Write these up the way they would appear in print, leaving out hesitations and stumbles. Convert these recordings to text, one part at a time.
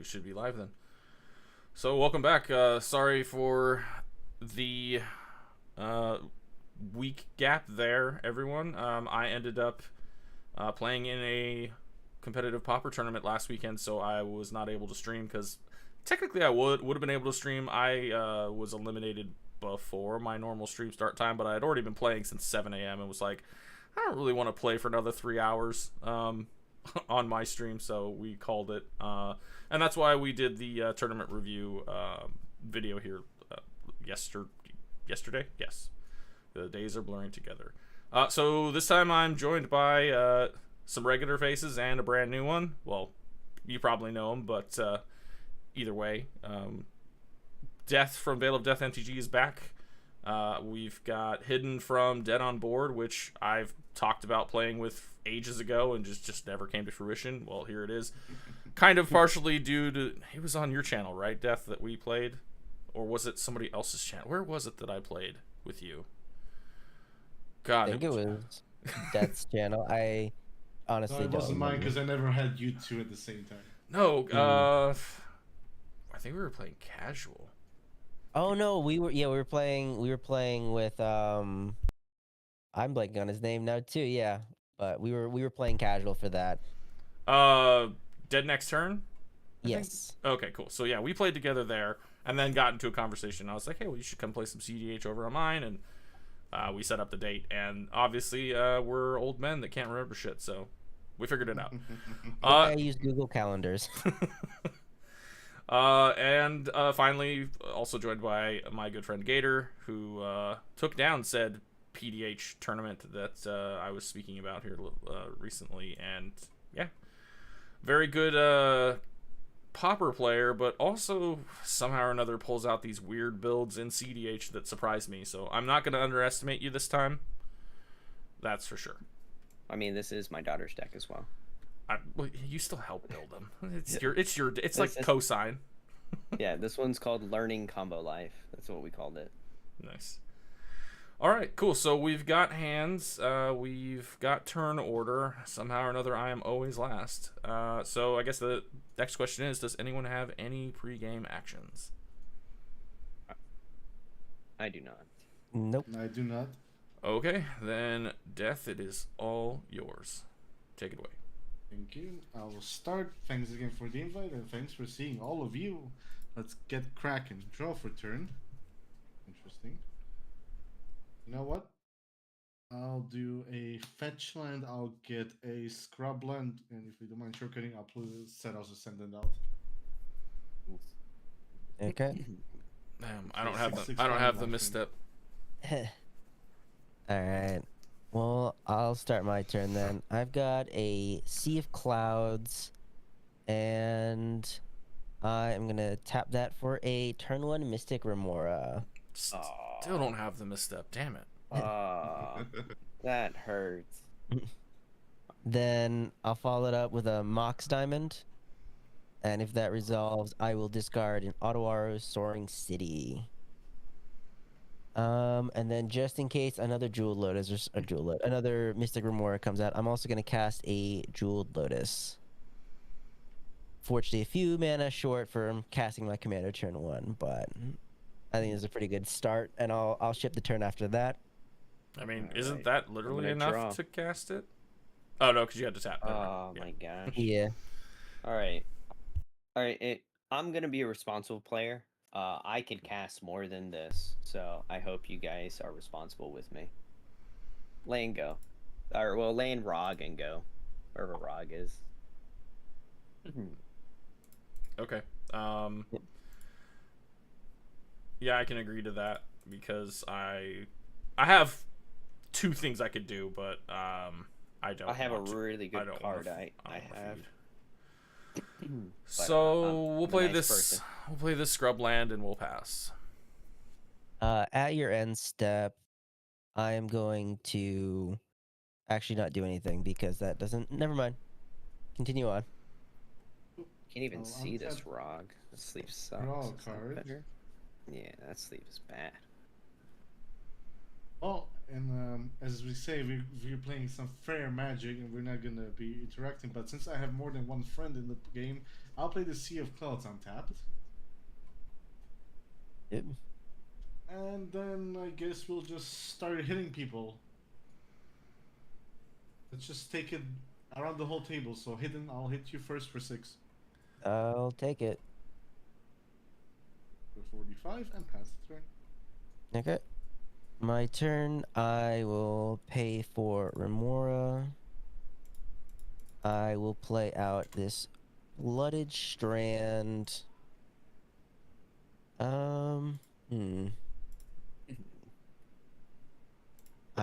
we should be live then. So welcome back. Sorry for the week gap there, everyone. I ended up playing in a competitive Pauper tournament last weekend, so I was not able to stream because technically I would have been able to stream. I was eliminated before my normal stream start time, but I had already been playing since 7 a.m. and was like, I don't really want to play for another 3 hours on my stream, so we called it. And that's why we did the tournament review video here yesterday. Yes, the days are blurring together. So this time I'm joined by some regular faces and a brand new one. Well, you probably know them, but either way, Death from Veil of Death MTG is back. We've got Hidden from Dead on Board, which I've talked about playing with ages ago and just never came to fruition. Well, here it is. Kind of partially due to... It was on your channel, right, Death, that we played? Or was it somebody else's channel? Where was it that I played with you? God, I think it was Death's channel. I honestly don't. It wasn't mine because I never had you two at the same time. No, I think we were playing casual. Oh no, we were playing with I'm blanking on his name now too. Yeah, but we were playing casual for that. Dead Next Turn? Yes. Okay, cool. So yeah, we played together there, and then got into a conversation. I was like, hey, well, you should come play some cEDH over on mine, and we set up the date. And obviously, we're old men that can't remember shit, so we figured it out. I use Google Calendars. And finally, also joined by my good friend Gator, who took down said PDH tournament that I was speaking about here recently. And yeah, very good Pauper player, but also somehow or another pulls out these weird builds in cEDH that surprised me. So I'm not going to underestimate you this time. That's for sure. I mean, this is my daughter's deck as well. Well, you still help build them. It's like cosine. Yeah, this one's called Learning Combo Life. That's what we called it. Nice. All right, cool. So we've got hands. We've got turn order. Somehow or another, I am always last. So I guess the next question is: does anyone have any pre-game actions? I do not. Nope. I do not. Okay, then Death, it is all yours. Take it away. Thank you. I will start. Thanks again for the invite, and thanks for seeing all of you. Let's get cracking. Draw for turn. Interesting. You know what? I'll do a fetch land. I'll get a scrub land, and if you don't mind shortcutting, I'll set also send it out. Okay. Damn, I don't have the misstep. All right. Well, I'll start my turn then. I've got a Sea of Clouds, and I'm gonna tap that for a turn 1 Mystic Remora. Still don't have the misstep. Damn it. That hurts. Then I'll follow it up with a Mox Diamond, and if that resolves, I will discard an Ottawa Soaring City. And then just in case another Jeweled Lotus or another Mystic Remora comes out, I'm also gonna cast a Jeweled Lotus. Fortunately, a few mana short from casting my commander turn 1, but I think it's a pretty good start, and I'll ship the turn after that. I mean, isn't that literally enough to cast it? Oh no, because you had to tap. Oh my gosh. Yeah. All right. I'm gonna be a responsible player. I could cast more than this, so I hope you guys are responsible with me. Lane go. Or, well, lane Rog and go. Wherever Rog is. Okay. Yeah, I can agree to that because I have 2 things I could do, but I don't. I have a really good card. I have. So we'll play this. We'll play this scrub land and we'll pass. At your end step, I am going to actually not do anything because that doesn't. Never mind. Continue on. Can't even see this Rog. The sleeve sucks. Draw a It's not card. better. Yeah, that sleeve is bad. Well, in as we say, we're playing some fair magic and we're not gonna be interacting. But since I have more than one friend in the game, I'll play the Sea of Clouds untapped. Yep. And then I guess we'll just start hitting people. Let's just take it around the whole table. So hidden, I'll hit you first for 6. I'll take it. For 45 and pass the turn. Okay. My turn. I will pay for Remora. I will play out this Flooded Strand. I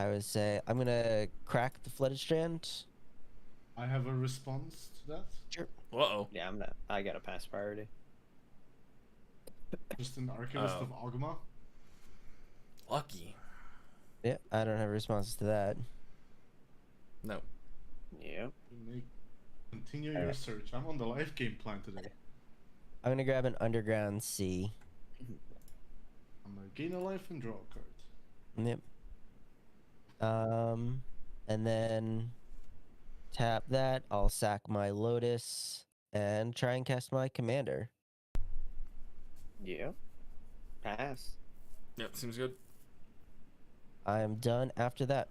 would say I'm gonna crack the Flooded Strand. I have a response to that. Sure. Uh-oh. Yeah, I'm not. I got a pass priority. Just an Archivist of Ogma. Lucky. Yeah, I don't have responses to that. No. Yep. You may continue your search. I'm on the life game plan today. I'm gonna grab an Underground Sea. I'm gonna gain a life and draw a card. Yep. And then tap that. I'll sack my Lotus and try and cast my Commander. Yep. Pass. Yep, seems good. I am done after that.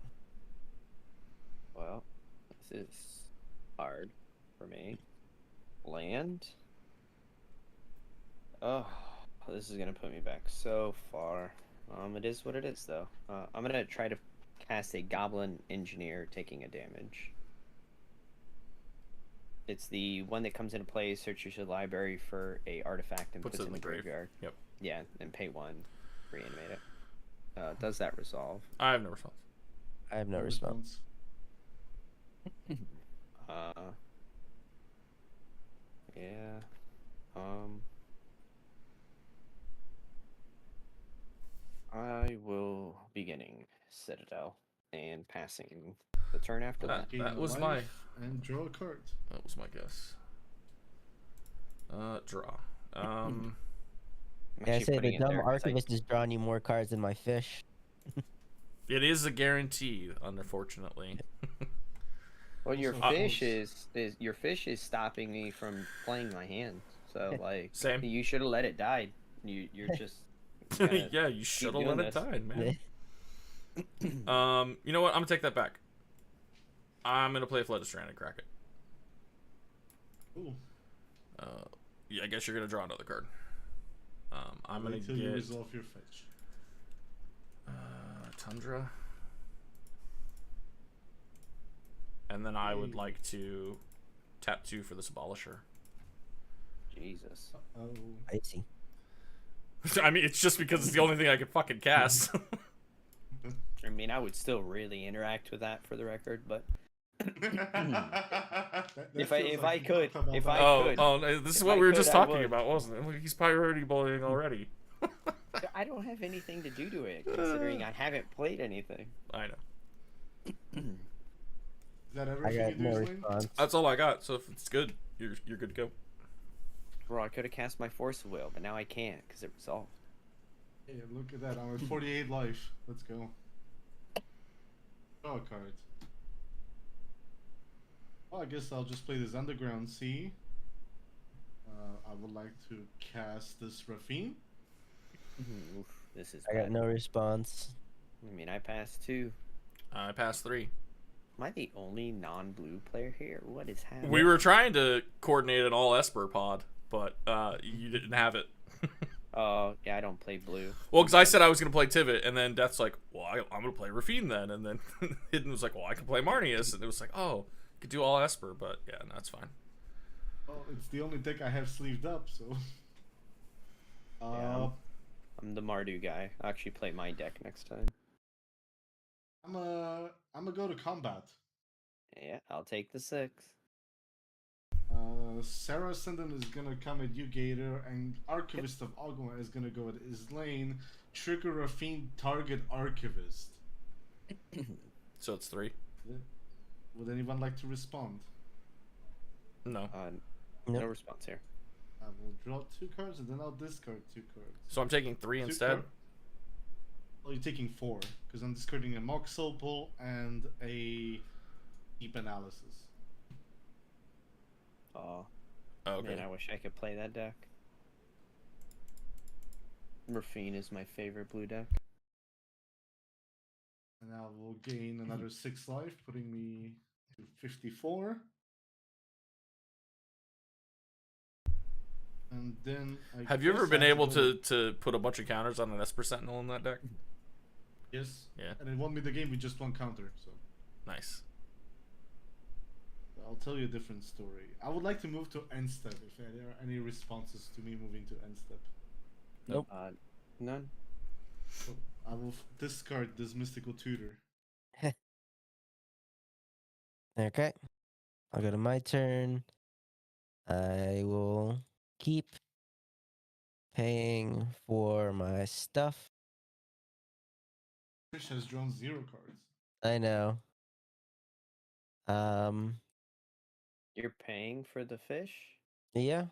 Well, this is hard for me. Land. Oh, this is gonna put me back so far. It is what it is, though. I'm gonna try to cast a Goblin Engineer, taking a damage. It's the one that comes into play. Searches your library for a artifact and puts it in the graveyard. Yep. Yeah, and pay 1, reanimate it. Does that resolve? I have no response. I have no response. Yeah. I will be getting Citadel and passing the turn after that. Gain That a was life and draw a card. That was my guess. Draw. I'm Yeah, I actually say putting the it dumb there 'cause Archivist is drawing you more cards than my fish. It is a guarantee, unfortunately. Well, your Also, fish is stopping me from playing my hand. So like, Same. you should have let it die. You're just gonna Yeah, you should have doing let it this. die, man. You know what? I'm gonna take that back. I'm gonna play Flooded Strand and crack it. Ooh. Yeah, I guess you're gonna draw another card. I'm gonna Wait till you get resolve your fetch. Tundra, and then I would like to tap 2 for this Abolisher. Jesus. Oh. I see. I mean, it's just because it's the only thing I can fucking cast. I mean, I would still really interact with that for the record, but if I could, oh, no, this is If what I we were could, just I talking would. about, wasn't it? Like, he's priority bullying already. I don't have anything to do to it, considering I haven't played anything. I know. Is that I everything got you do, no Zlane? response. That's all I got. So if it's good, you're good to go. Bro, I could have cast my Force of Will, but now I can't because it resolved. Yeah, look at that. I'm at 48 life. Let's go. Draw a card. Well, I guess I'll just play this Underground Sea. I would like to cast this Rafine. Oof, this is I got bad. no response. I mean, I passed 2. I passed 3. Am I the only non-blue player here? What is happening? We were trying to coordinate an all Esper pod, but you didn't have it. Oh, yeah, I don't play blue. Well, because I said I was going to play Tivit, and then Death's like, well, I'm going to play Rafine then. And then Hidden was like, well, I can play Marnius. And it was like, oh, you could do all Esper, but yeah, no, that's fine. Well, it's the only deck I have sleeved up, so. Yeah, I'm the Mardu guy. I'll actually play my deck next time. I'm gonna go to combat. Yeah, I'll take the 6. Sarah Ascendant is gonna come at you, Gator, and Archivist of Ogma is gonna go at Islane. Trigger Rafine, target Archivist. So it's 3? Would anyone like to respond? No. No Nope. response here. I will draw 2 cards and then I'll discard 2 cards. So I'm taking 3 Two instead? Oh, you're taking 4 because I'm discarding a Mock Soul Pull and a Deep Analysis. Oh, Okay. man, I wish I could play that deck. Morphine is my favorite blue deck. And now we'll gain another 6 life, putting me to 54. And then Have you ever guess been I have able go to put a bunch of counters on an Esper Sentinel in that deck? Yes. Yeah. And it won me the game with just 1 counter, so Nice. I'll tell you a different story. I would like to move to end step if there are any responses to me moving to end step. Nope. None. So I will discard this Mystical Tutor. Okay. I'll go to my turn. I will keep paying for my stuff. Fish has drawn 0 cards. I know. Um, You're paying for the fish? yeah.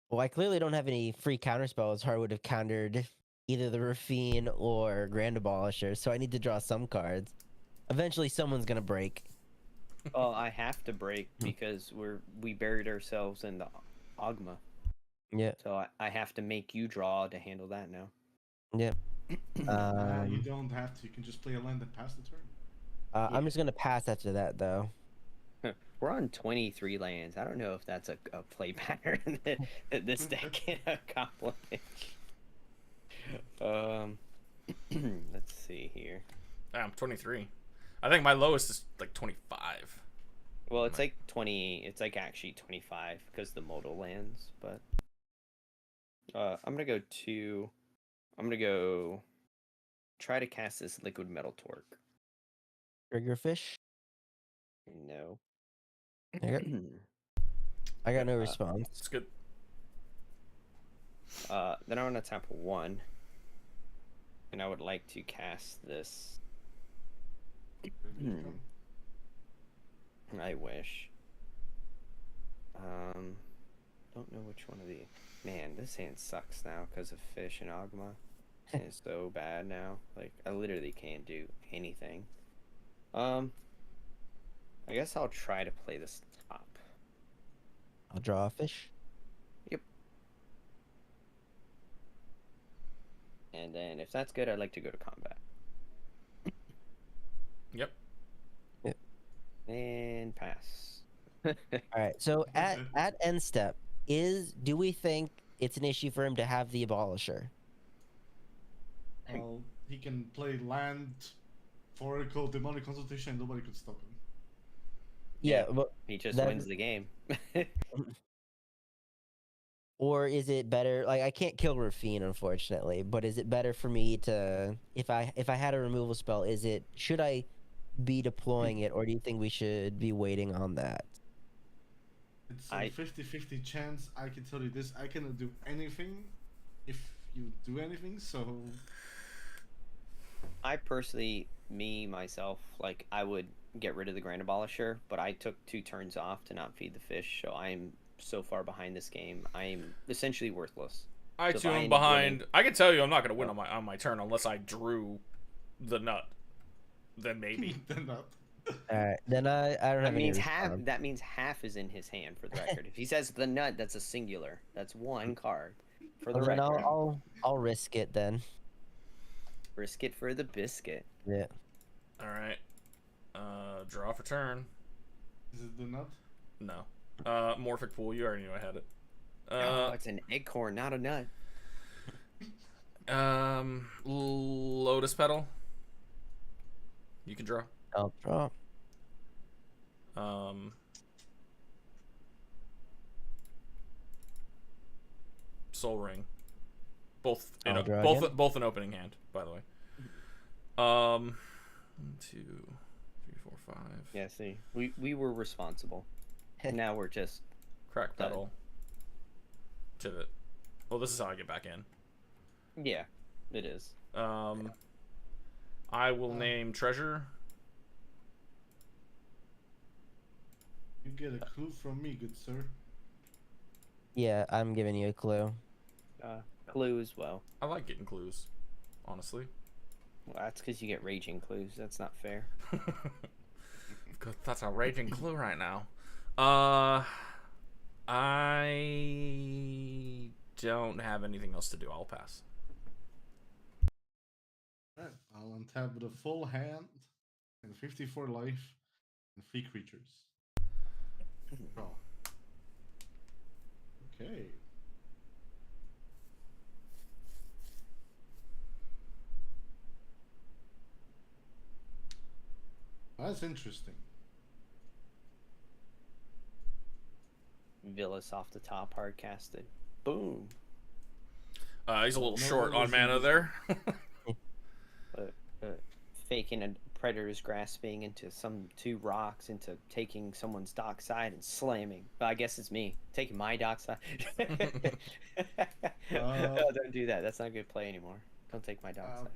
Well, I clearly don't have any free counter spells, or I would have countered either the Rafine or Grand Abolisher, so I need to draw some cards. Eventually, someone's gonna break. Well, I have to break because we buried ourselves in the Ogma. Yeah, So I have to make you draw to handle that now. yeah. You don't have to. You can just play a land and pass the turn. I'm just gonna pass after that, though. We're on 23 lands. I don't know if that's a play pattern that this deck can accomplish. Let's see here. I'm 23. I think my lowest is like 25. Well, it's like 20. It's like actually 25 because the modal lands. But I'm gonna go try to cast this Liquid Metal Torque. Triggerfish. No. Okay. I got no response. It's good. Then I'm gonna tap 1, and I would like to cast this. I wish. Don't know which one of the. Man, this hand sucks now because of Fish and Ogma. It's so bad now. Like I literally can't do anything. I guess I'll try to play this top. I'll draw a fish. Yep. And then if that's good, I'd like to go to combat. Yep. And pass. All right. So at end step, do we think it's an issue for him to have the Abolisher? Well, he can play land, Oracle, Demonic Consultation, and nobody could stop him. Yeah, but He just wins the game. or is it better? Like I can't kill Rafine, unfortunately. But is it better for me to, if I had a removal spell, should I be deploying it, or do you think we should be waiting on that? It's a 50-50 chance. I can tell you this: I cannot do anything if you do anything. So I personally, myself, like I would get rid of the Grand Abolisher, but I took 2 turns off to not feed the fish, so I'm so far behind this game. I'm essentially worthless. I So too if I am end up behind. winning- I can tell you I'm not gonna win on my turn unless I drew the nut. Then maybe. then not. All right, then I don't have any response. That means half is in his hand for the record. If he says the nut, that's a singular. That's 1 card for the Well, then record. I'll risk it then. Risk it for the biscuit. Yeah. All right. Draw for turn. Is it the nut? No. Morphic Pool. You already knew I had it. Oh, it's an acorn, not a nut. Lotus Petal. You can draw. I'll draw. Soul Ring. Both I'll draw again. both an opening hand, by the way. 1, 2, 3, 4, 5. Yeah, see, we were responsible. Now we're just Crack Done. Petal. Tivit. Well, this is how I get back in. yeah, it is. I will name Treasure. You get a clue from me, good sir. Yeah, I'm giving you a clue. Clue as well. I like getting clues. honestly. Well, that's because you get raging clues. That's not fair. That's a raging clue right now. I don't have anything else to do. I'll pass. Alright, I'll untap with a full hand and 54 life and 3 creatures. Draw. Okay. That's interesting. Villas off the top, hard casted. Boom. He's a little No, short no, on listen, mana listen. there. Faking a predator's grasping into some 2 rocks into taking someone's dock side and slamming. But I guess it's me taking my dock side. No, don't do that. That's not a good play anymore. Don't take my dock side.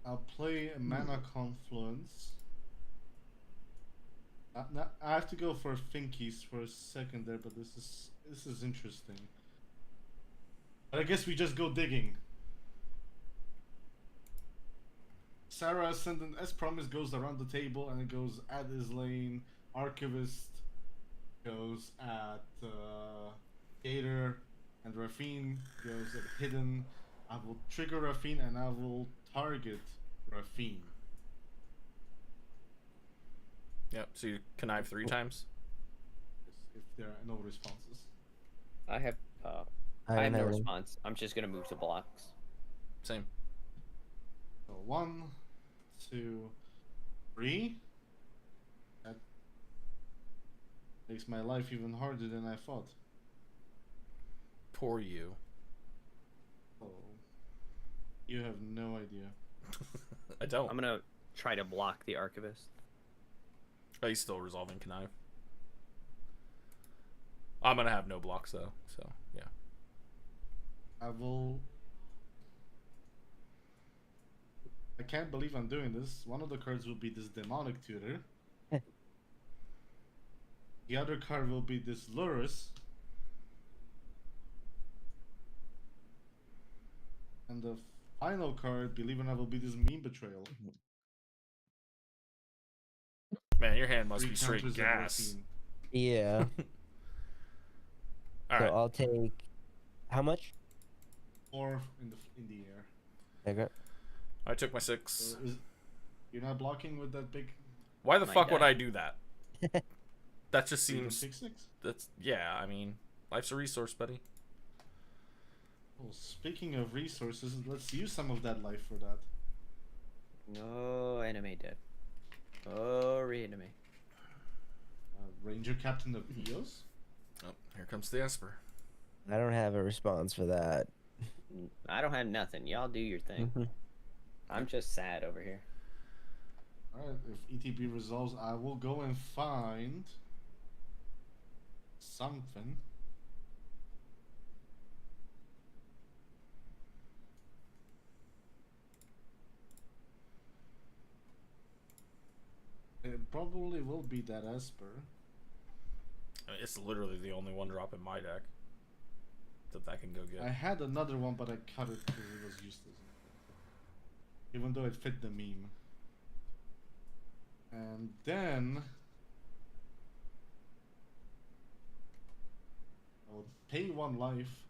I'll play a mana confluence. I have to go for Finkies for a second there, but this is interesting. But I guess we just go digging. Sarah Ascendant, as promised, goes around the table and it goes at his lane. Archivist goes at Gator, and Rafine goes at Hidden. I will trigger Rafine and I will target Rafine. Yep, so you connive 3 times. If there are no responses. I have I no don't have response. I'm just gonna move to blocks. Same. So 1, 2, 3. That makes my life even harder than I thought. Poor you. Oh, you have no idea. I don't. I'm gonna try to block the archivist. Oh, he's still resolving connive. I'm gonna have no blocks though, so yeah. I will. I can't believe I'm doing this. One of the cards will be this demonic tutor. The other card will be this Lurus. And the final card, believe it or not, will be this meme betrayal. Man, your hand must 3 be straight counters of gas. Rafine. Yeah. All So right. I'll take how much? 4 in the air. Okay. I took my 6. So you're not blocking with that big. Why the My fuck would die. I do that? That just seems. 6/6. That's yeah. I mean, life's a resource, buddy. Well, speaking of resources, let's use some of that life for that. No enemy dead. Oh, re-enemy. Ranger Captain of Eos. Oh, here comes the Esper. I don't have a response for that. I don't have nothing. Y'all do your thing. I'm just sad over here. Alright, if ETB resolves, I will go and find something. It probably will be that Esper. I mean, it's literally the only one drop in my deck that can go get. I had another one, but I cut it because it was useless. Even though it fit the meme. And then I will pay 1 life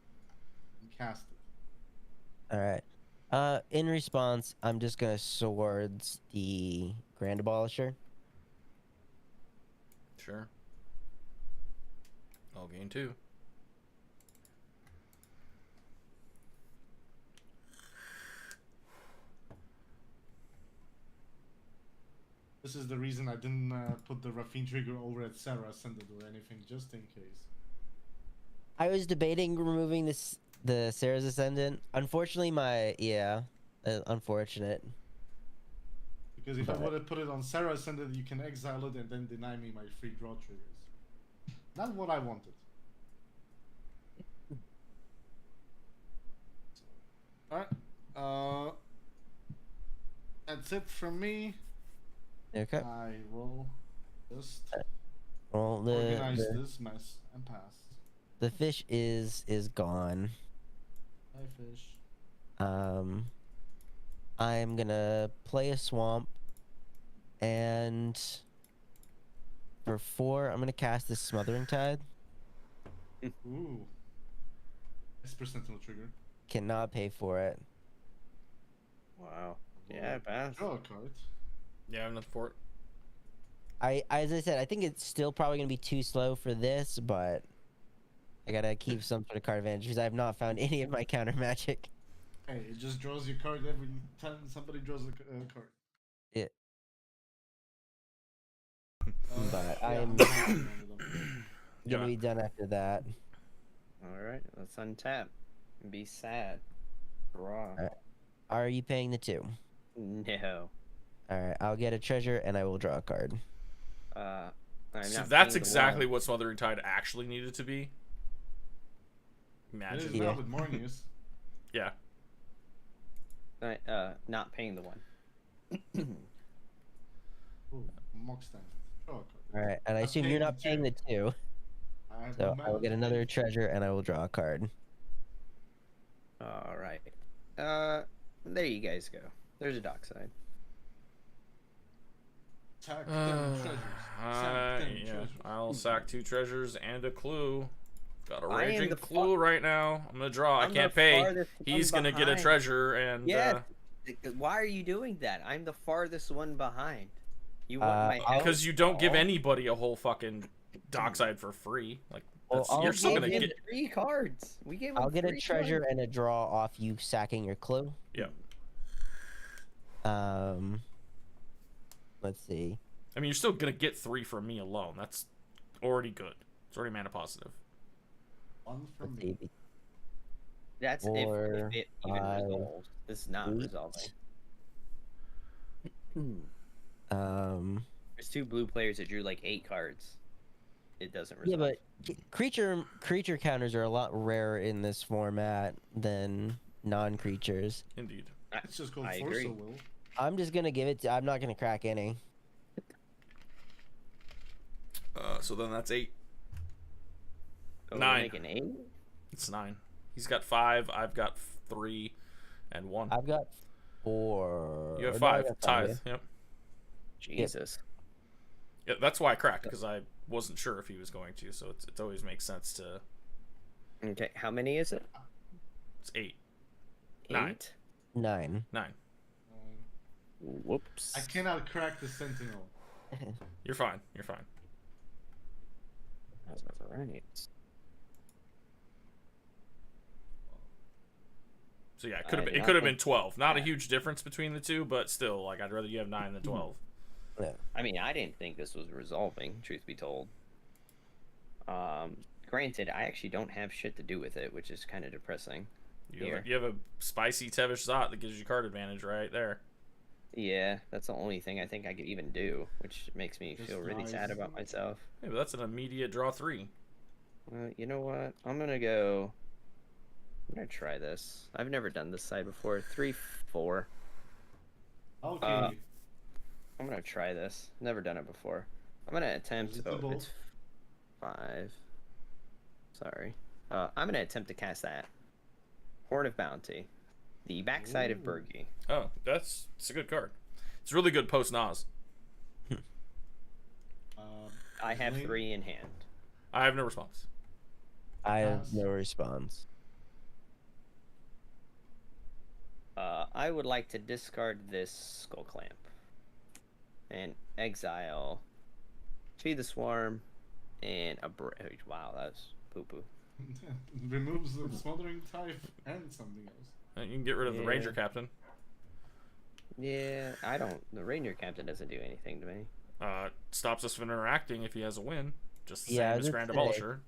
and cast it. All right. In response, I'm just gonna swords the Grand Abolisher. Sure. I'll gain 2. This is the reason I didn't put the Rafine trigger over at Sarah Ascended or anything, just in case. I was debating removing the Sarah's Ascendant. Unfortunately, unfortunate. Because if I But- would have put it on Sarah Ascended, you can exile it and then deny me my free draw triggers. Not what I wanted. Alright. That's it from me. Okay. I will just Well, organize this mess and pass. the fish is gone. Bye, fish. I'm gonna play a swamp, and for 4, I'm gonna cast this Smothering Tide. Ooh. Esper Sentinel trigger. Cannot pay for it. Wow. Yeah, We'll pass. Draw a card. Yeah, I'm nothing for it. As I said, I think it's still probably gonna be too slow for this, but I gotta keep some sort of card advantage because I have not found any of my counter magic. Hey, it just draws your card every time somebody draws a card. Yeah. But Yeah, I'm I'm gonna be done after that. All right, let's untap and be sad. Draw. Alright. Are you paying the 2? No. Alright, I'll get a treasure and I will draw a card. I'm So not that's paying the exactly one. what Smothering Tide actually needed to be. It is Imagine. Yeah. now with more news. Yeah. Not paying the one. Ooh, mock stand. Draw a card. Alright, and I I'm assume paying you're the not paying 2. the 2. I have So no I will mana get to another pay. treasure and I will draw a card. All right. There you guys go. There's a dockside. Sack 10 treasures. Sack 10 Yeah. treasures. I'll sack 2 treasures and a clue. Got a I am raging the clue right now. I'm gonna draw. I'm I can't the pay. farthest He's one gonna get a behind. treasure and Yeah. Why are you doing that? I'm the farthest one behind. You want my I'll- help? because you don't give Aw. anybody a whole fucking dockside for free. Like Well, that's, I'll you're still We gonna gave get. him 3 cards. We gave him I'll get a 3 treasure cards. and a draw off you sacking your clue. Yeah. Let's see. I mean, you're still gonna get 3 from me alone. That's already good. It's already mana positive. 1 from Let's me. see. That's if 4, it even 5, resolves. This is not 8. resolving. There's 2 blue players that drew like 8 cards. It doesn't Yeah, resolve. but creature counters are a lot rarer in this format than non-creatures. Indeed. It's just called I Force agree. of Will. I'm just gonna give it. I'm not gonna crack any. So then that's 8. Oh, we're 9. making 8? It's 9. He's got 5. I've got 3, and 1. I've got 4. You have Or no, I 5. got Tithe. Yep. Jesus. Yeah, that's why I cracked, because I wasn't sure if he was going to. So it always makes sense to. Okay, how many is it? It's 8. 9. 8? 9. 9. Whoops. I cannot crack the Sentinel. You're fine. You're fine. That's right. So yeah, it could have I been, did it could have not been 12. Not a that. huge difference between the two, but still, like I'd rather you have 9 than 12. I mean, I didn't think this was resolving, truth be told. Granted, I actually don't have shit to do with it, which is kind of depressing. You have a spicy Tevish Zot that gives you card advantage right there. Yeah, that's the only thing I think I could even do, which makes me Just feel really sad nice. about myself. Hey, but that's an immediate draw 3. You know what? I'm gonna try this. I've never done this side before. 3, 4. Okay. I'm gonna try this. Never done it before. I'm gonna attempt. Is it Oh, double? it's 5. Sorry. I'm gonna attempt to cast that. Horn of Bounty. The backside of Ooh. Bergie. Oh, it's a good card. It's really good post Nas. I have Lane? 3 in hand. I have no response. I have Pass. no response. I would like to discard this Skull Clamp. And exile Feed the Swarm and a wow, that was poo-poo. Removes the Smothering Tide and something else. You can get rid of the Yeah. Ranger Captain. Yeah, the Ranger Captain doesn't do anything to me. Stops us from interacting if he has a win. Just the Yeah, I same was as gonna Grand say. Abolisher.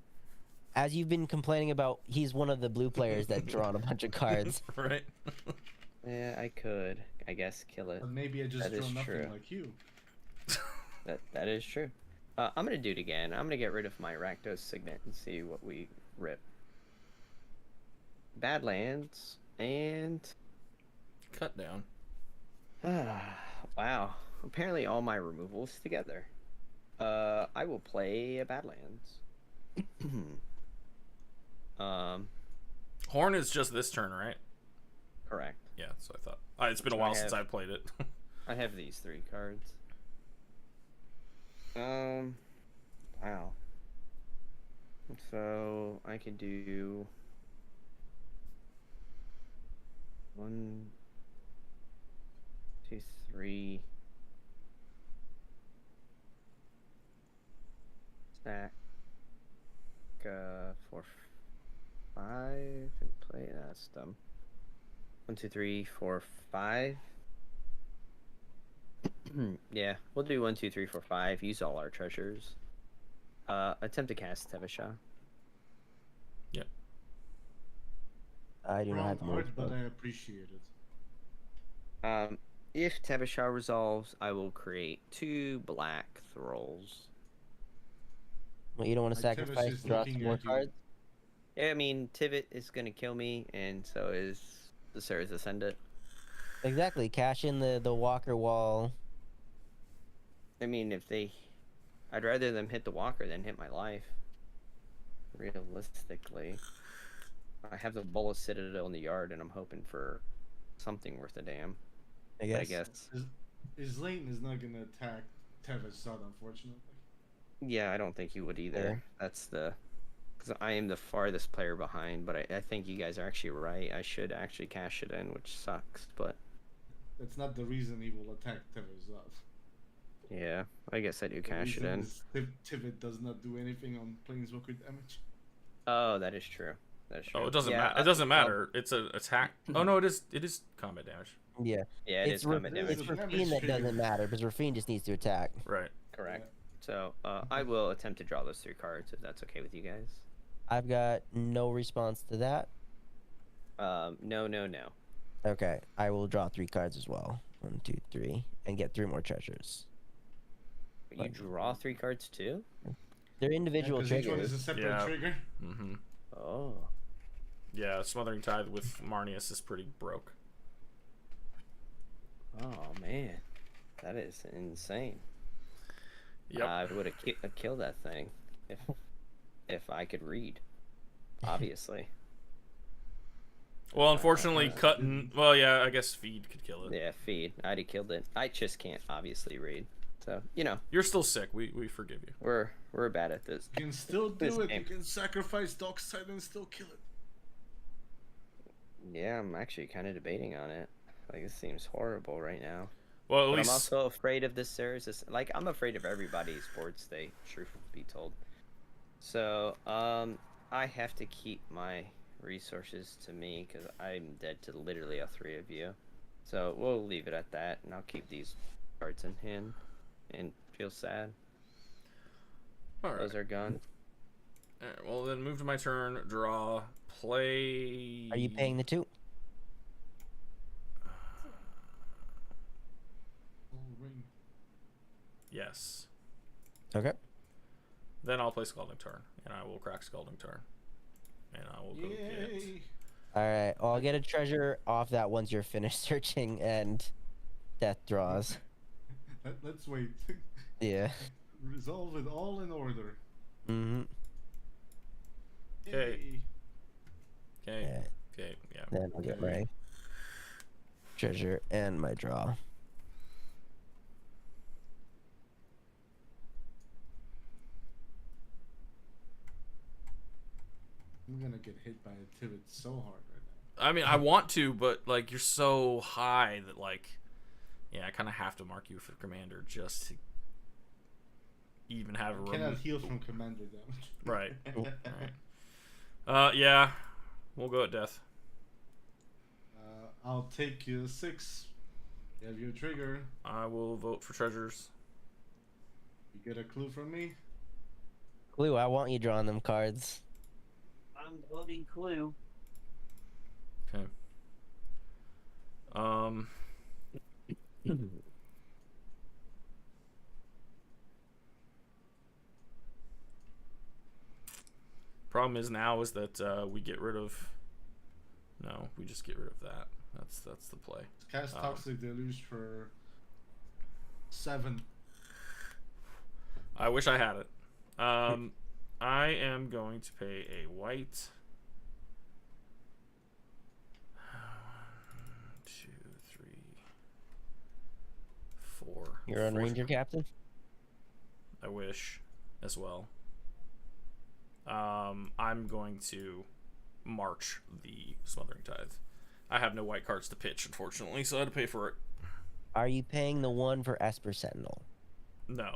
As you've been complaining about, he's one of the blue players that drawn a bunch of cards. Right? Yeah, I could, I guess, kill it. But maybe I just That draw is nothing true. like you. That is true. I'm gonna do it again. I'm gonna get rid of my Rakdos Signet and see what we rip. Badlands and Cut down. wow. Apparently all my removals together. I will play a Badlands. Horn is just this turn, right? Correct. Yeah, that's what I thought. It's been a while since I've played it. I have these 3 cards. Wow. So I could do 1, 2, 3. Stack 4, 5 and play. That's dumb. 1, 2, 3, 4, 5. Yeah, we'll do 1, 2, 3, 4, 5. Use all our treasures. Attempt to cast Tevisha. Yep. I do not Wrong have more. art, but I appreciate it. If Tevisha resolves, I will create 2 black thralls. Well, you don't want to Like, sacrifice Tevis is and draw looking some more at you. cards? Yeah, I mean, Tivit is going to kill me, and so is the Sarah's Ascendant. Exactly. Cash in the Walker wall. I mean, I'd rather them hit the Walker than hit my life. Realistically. I have the Bola Citadel in the yard, and I'm hoping for something worth a damn. I But guess. His lane is not gonna attack Tevis Sod, unfortunately. Yeah, I don't think he would either. That's the... Because I am the farthest player behind, but I think you guys are actually right. I should actually cash it in, which sucks, but... That's not the reason he will attack Tevis Sod. Yeah, I guess I do cash it in. Tivit does not do anything on Planeswalker damage. Oh, that is true. That is true. Oh, it doesn't Yeah, matter. It doesn't matter. It's an attack. Oh no, it is. It is combat damage. Yeah. Yeah, it is combat damage. It's Rafine that doesn't matter, because Rafine just needs to attack. Right. Correct. So, I will attempt to draw those 3 cards, if that's okay with you guys. I've got no response to that. No. Okay, I will draw 3 cards as well. 1, 2, 3, and get 3 more treasures. You draw 3 cards too? They're individual Each triggers. one is a separate trigger. Mm-hmm. Oh. Yeah, Smothering Tithe with Marnius is pretty broke. Oh, man. That is insane. Yep. I would have killed that thing if I could read. Obviously. Well, unfortunately, cutting. Well, yeah, I guess Feed could kill it. Yeah, feed. I'd have killed it. I just can't obviously read. So, you know. You're still sick. We forgive you. We're bad at this. You can still This do it. game. You can sacrifice Dockside and still kill it. Yeah, I'm actually kind of debating on it. Like, this seems horrible right now. Well, at But least I'm also afraid of this series. Like, I'm afraid of everybody's board state, truth be told. So, I have to keep my resources to me, because I'm dead to literally all 3 of you. So, we'll leave it at that, and I'll keep these cards in hand, and feel sad. all right. Those are gone. All right. Well, then move to my turn. Draw. Play. Are you paying the 2? Ring. Yes. Okay. Then I'll play Scalding Tarn, and I will crack Scalding Tarn, and I will go get. Yay! All right. Well, I'll get a treasure off that once you're finished searching and death draws. Let's wait. Yeah. Resolve it all in order. Mm-hmm. Okay. Yay. Okay. Yeah. Okay. Yeah. Then I'll get my treasure and my draw. I'm gonna get hit by a Tivit so hard right now. I mean, I want to, but like you're so high that like, yeah, I kind of have to mark you for commander just to even have a I cannot heal from commander damage. Right. Right. Yeah, we'll go at death. I'll take you 6. You have your trigger. I will vote for treasures. You get a clue from me. Clue, I want you drawing them cards. I'm voting Clue. Okay. Problem is now is that we get rid of. No, we just get rid of that. That's the play. Cast Toxic Deluge for 7. I wish I had it. I am going to pay a white. 1, 2, 3, You're on For Ranger sure. Captain? I wish as well. I'm going to march the Smothering Tithe. I have no white cards to pitch, unfortunately, so I had to pay for it. Are you paying the 1 for Esper Sentinel? No.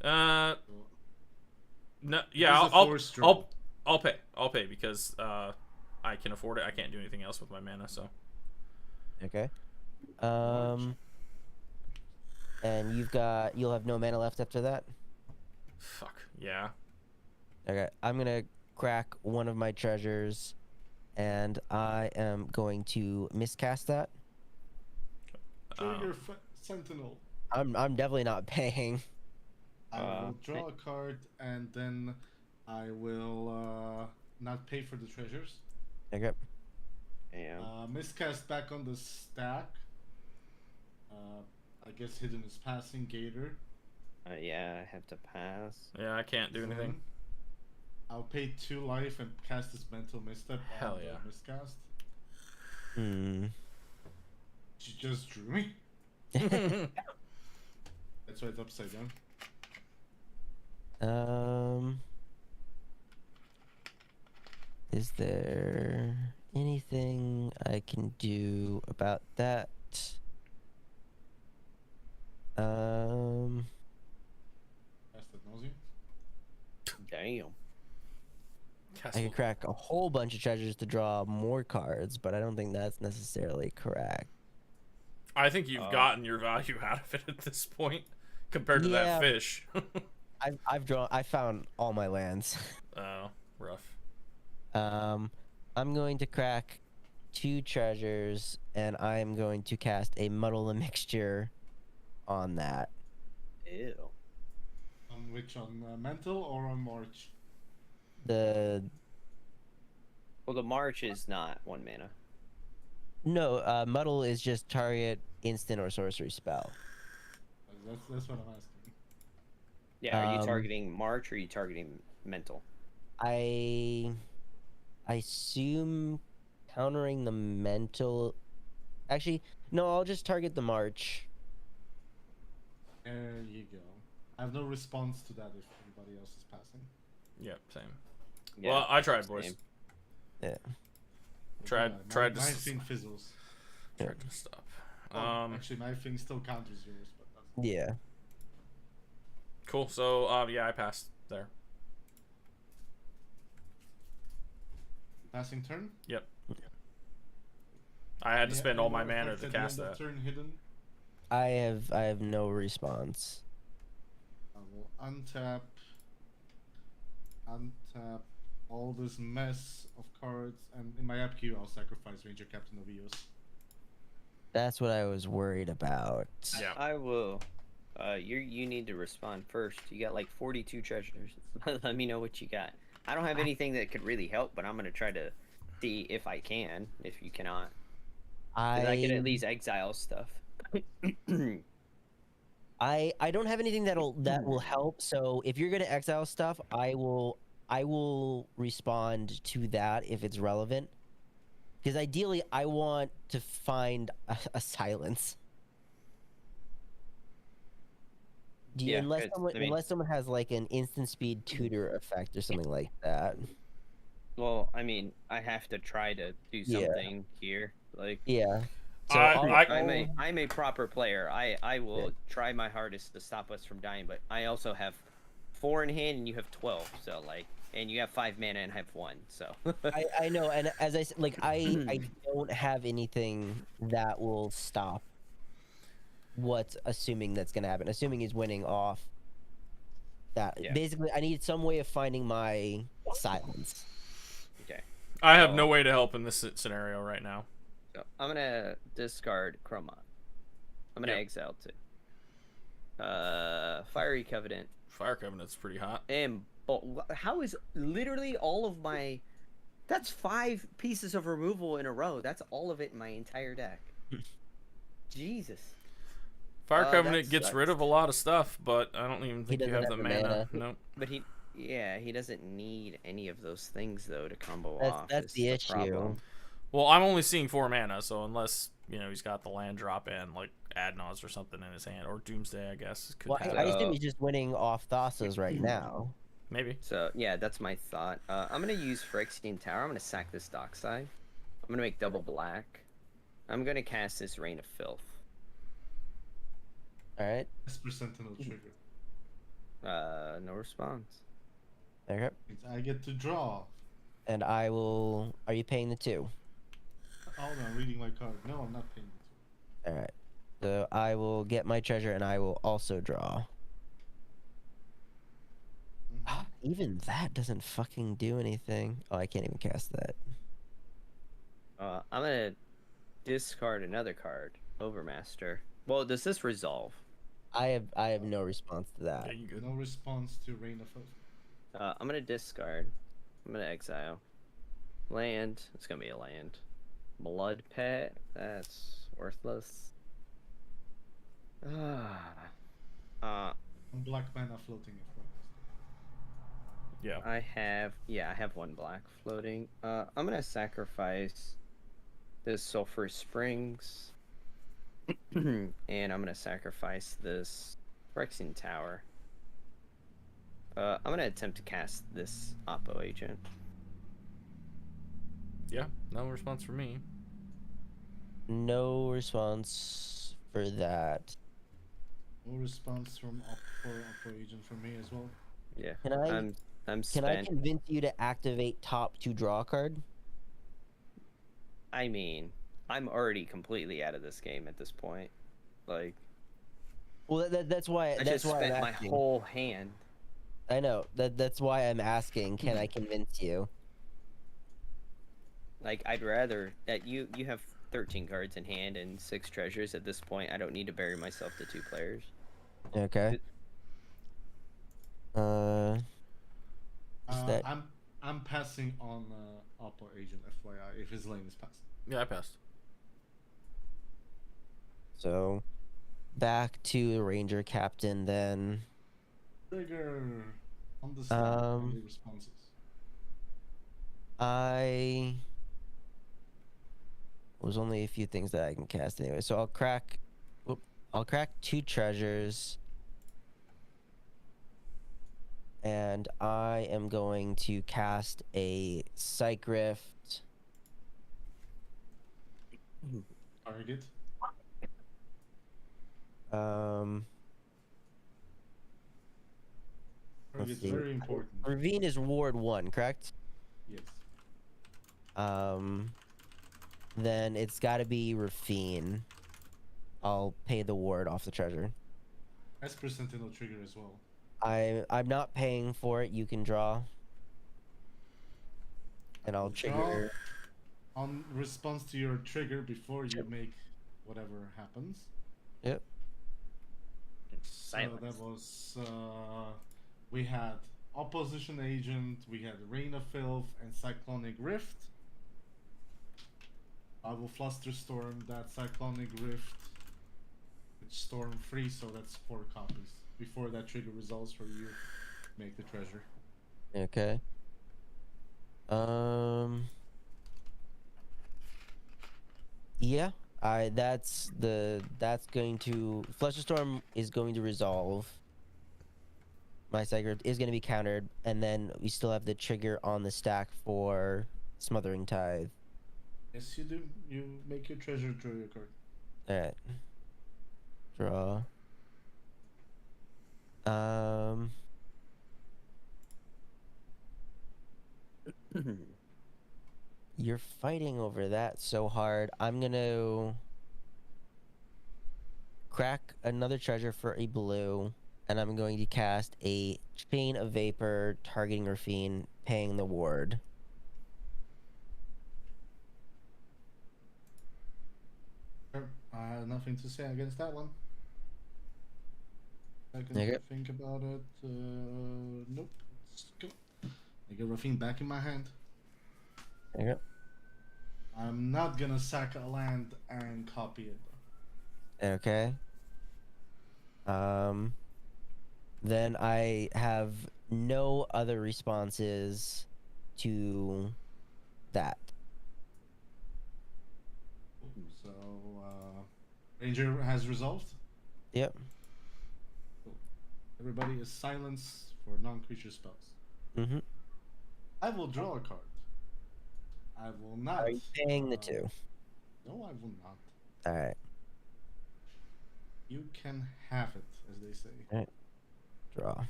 So, No. it Yeah, is a forced draw. I'll pay. I'll pay because I can afford it. I can't do anything else with my mana, so. Okay. March. And you'll have no mana left after that? Fuck. Yeah. Okay. I'm gonna crack one of my treasures, and I am going to miscast that. Trigger Sentinel. I'm definitely not paying. I will draw a card and then I will not pay for the treasures. Okay. Damn. Miscast back on the stack. I guess hidden is passing Gator. Yeah, I have to pass. Yeah, I can't do anything. Then I'll pay 2 life and cast this mental misstep Hell on yeah. the miscast. She just drew me. That's why it's upside down. Is there anything I can do about that? Cast that nausea. Damn. I can crack a whole bunch of treasures to draw more cards, but I don't think that's necessarily correct. I think you've gotten your value out of it at this point compared to Yeah. that fish. I found all my lands. Oh, rough. I'm going to crack 2 treasures, and I'm going to cast a Muddle the Mixture on that. Ew. On which? On mental or on March? Well, Well, the March is not 1 mana. no, Muddle is just target instant or sorcery spell. That's what I'm asking. Yeah, are you targeting March or are you targeting mental? I assume countering the mental. Actually, no, I'll just target the March. There you go. I have no response to that if anybody else is passing. Yep, same. Yeah, Well, I tried, boys. same. Yeah. Tried to My thing fizzles. tried to stop. Actually, my thing still counters yours, but that's Yeah. Cool. So, yeah, I passed there. passing turn. Yep. I had to Yeah, spend all my any more mana effects to at the cast end of that. Turn hidden. I have no response. I will untap all this mess of cards, and in my app queue, I'll sacrifice Ranger Captain of Eos. That's what I was worried about. Yeah. I will. You need to respond first. You got like 42 treasures. Let me know what you got. I don't have anything that could really help, but I'm gonna try to see if I can. If you cannot, 'cause I can at least exile stuff. I don't have anything that will help. So if you're gonna exile stuff, I will respond to that if it's relevant. Because ideally, I want to find a silence. Yeah, unless it's- I mean- unless someone has like an instant speed tutor effect or something like that. Well, I mean, I have to try to do Yeah. something here. Like, Yeah. So I'm a proper player. I will try my hardest to stop us from dying, but I also have 4 in hand and you have 12. So like, and you have 5 mana and I have 1. So I know, and as I said, like I don't have anything that will stop what's assuming that's gonna happen. Assuming he's winning off that. Yeah. Basically, I need some way of finding my silence. okay. I have no way to help in this scenario right now. So I'm gonna discard Chroma. I'm gonna Yep. exile too. Fiery Covenant. Fire Covenant's pretty hot. And how is literally all of my? That's 5 pieces of removal in a row. That's all of it in my entire deck. Jesus. Fire that Covenant gets sucks. rid of a lot of stuff, but I don't even think you doesn't have the have the mana. mana. Nope. But he doesn't need any of those things though to combo That's off. that's is the issue. problem. Well, I'm only seeing 4 mana, so unless he's got the land drop and like Adnos or something in his hand, or Doomsday, I guess could Well, have I it. assume he's just winning off Thassa's right now. Maybe. So yeah, that's my thought. I'm gonna use Phyrexian Tower. I'm gonna sack this Dockside. I'm gonna make double black. I'm gonna cast this Rain of Filth. All right. Esper Sentinel trigger. No response. Okay. I get to draw. And I will. Are you paying the 2? Oh no, I'm reading my card. No, I'm not paying it. All right. So I will get my treasure, and I will also draw. Even that doesn't fucking do anything. Oh, I can't even cast that. I'm gonna discard another card, Overmaster. Well, does this resolve? I have no response to Yeah, that. you good. No response to Rain of Filth. I'm gonna discard. I'm gonna exile. Land. It's gonna be a land. Blood Pet. That's worthless. Black mana floating in front. Yeah. I have 1 black floating. I'm gonna sacrifice this Sulphur Springs. And I'm gonna sacrifice this Phyrexian Tower. I'm gonna attempt to cast this Oppo agent. Yeah. No response from me. No response for that. No response from Oppo agent from me as well. Yeah. Can I? I'm Can spent. I convince you to activate top to draw a card? I mean, I'm already completely out of this game at this point. Like, Well, that's why. I That's just why I'm spent my asking. whole hand. I know that's why I'm asking. Can I convince you? Like, I'd rather that you have 13 cards in hand and 6 treasures at this point. I don't need to bury myself to 2 players. Okay. Is that I'm passing on Oppo agent FYI if his lane is passed. Yeah, I passed. so? Back to the Ranger Captain then. Trigger on the stack. Only responses. I was only a few things that I can cast anyway. So I'll crack. I'll crack 2 treasures. And I am going to cast a Psych Rift. Target. Target's see. very important. Ravine is Ward 1, correct? Yes. Then it's got to be Rafine. I'll pay the ward off the treasure. Esper Sentinel trigger as well. I'm not paying for it. You can draw. And I'll trigger. On response to your trigger before you make whatever happens. Yep. Silence. So that was we had Opposition Agent, we had Rain of Filth, and Cyclonic Rift. I will Fluster Storm that Cyclonic Rift. It's storm free, so that's 4 copies. Before that trigger resolves for you, make the treasure. Okay. Yeah. That's going to Flusterstorm is going to resolve. My Sacred is going to be countered, and then we still have the trigger on the stack for Smothering Tithe. Yes, you do. You make your treasure, draw your card. All right. Draw. You're fighting over that so hard. I'm gonna crack another treasure for a blue, and I'm going to cast a Chain of Vapor targeting Rafine, paying the ward. Sure. I have nothing to say against that one. I can Okay. think about it. Nope. Let's go. I get Rafine back in my hand. Okay. I'm not gonna sack a land and copy it. Okay. Then I have no other responses to that. Ranger has resolved. Yep. Everybody is silenced for non-creature spells. Mm-hmm. I will draw a card. I will not. Are you paying the 2? No, I will not. All right. You can have it, as they say. All right. Draw.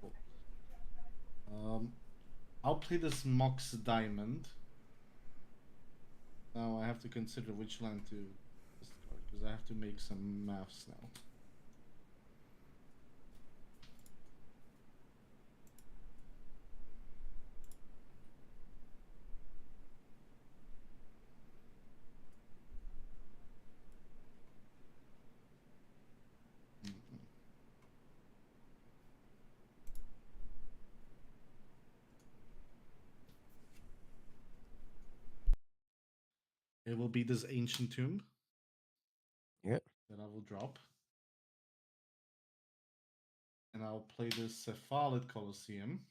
Cool. I'll play this Mox Diamond. Now I have to consider which land to discard because I have to make some maths now. It will be this Ancient Tomb. Yep. That I will drop. And I'll play this Cephalid Colosseum.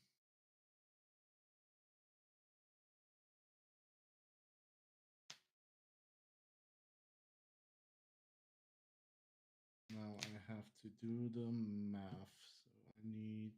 Now I have to do the math. So I need...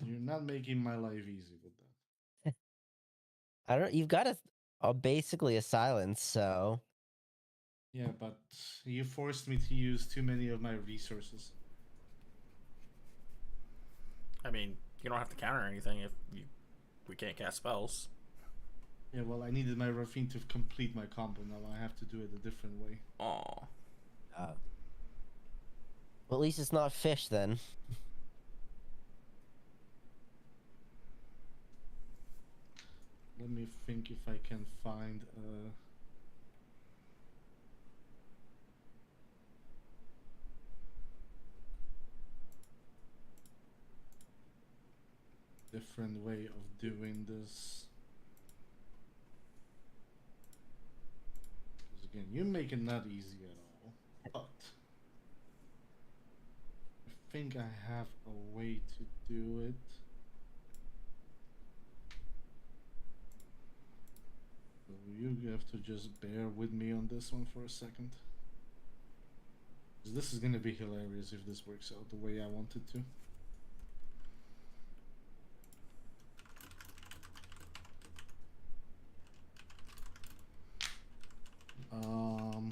You're not making my life easy with that. I don't. You've got basically a silence, so. Yeah, but you forced me to use too many of my resources. I mean, you don't have to counter anything if we can't cast spells. Yeah, well, I needed my Rafine to complete my combo. Now I have to do it a different way. Aw. Well, at least it's not fish then. Let me think if I can find a... different way of doing this. Because again, you make it not easy at all. But I think I have a way to do it. So you have to just bear with me on this one for a second. This is gonna be hilarious if this works out the way I want it to. Um,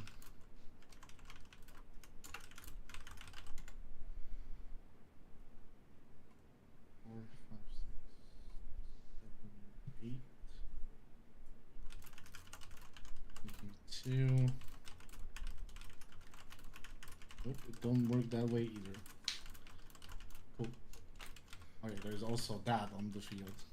4, 5, 6, 7, 8. Thinking 2. Nope, it don't work that way either. Cool. Okay, there's also that on the field.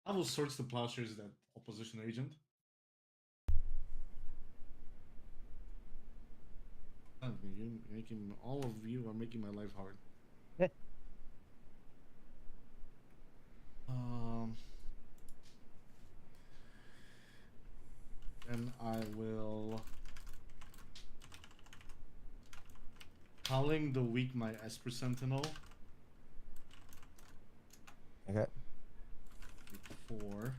I will search the plowshares that opposition agent. You making all of you are making my life hard. And I will Howling the Weak my Esper Sentinel. Okay. 4.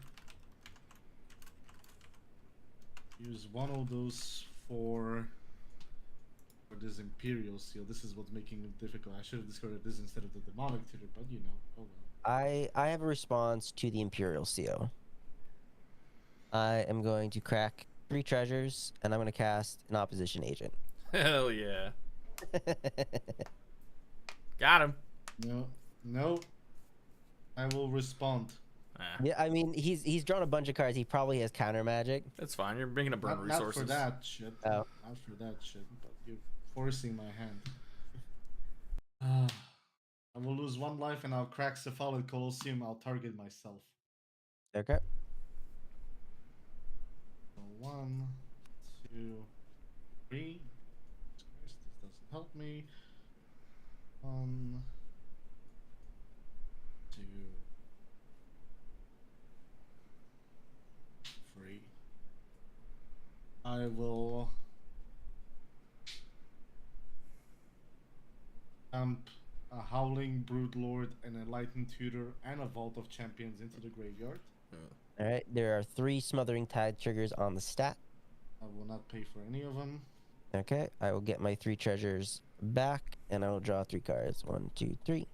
Use one of those for this Imperial Seal. This is what's making it difficult. I should have discarded this instead of the Demonic Tutor, but you know, oh well. I have a response to the Imperial Seal. I am going to crack 3 treasures, and I'm going to cast an opposition agent. Hell yeah. Got him. No. I will respond. Yeah, I mean, he's drawn a bunch of cards. He probably has counter magic. That's fine. You're bringing to burn resources. Not for that shit. Oh. Not for that shit, but you're forcing my hand. I will lose 1 life and I'll crack Cephalid Colosseum. I'll target myself. Okay. So 1, 2, 3. This doesn't help me. 1, 2, 3. I will dump a Howling Broodlord, an Enlightened Tutor, and a Vault of Champions into the graveyard. All right, there are 3 Smothering Tide triggers on the stat. I will not pay for any of them. Okay, I will get my 3 treasures back, and I will draw 3 cards. 1, 2, 3.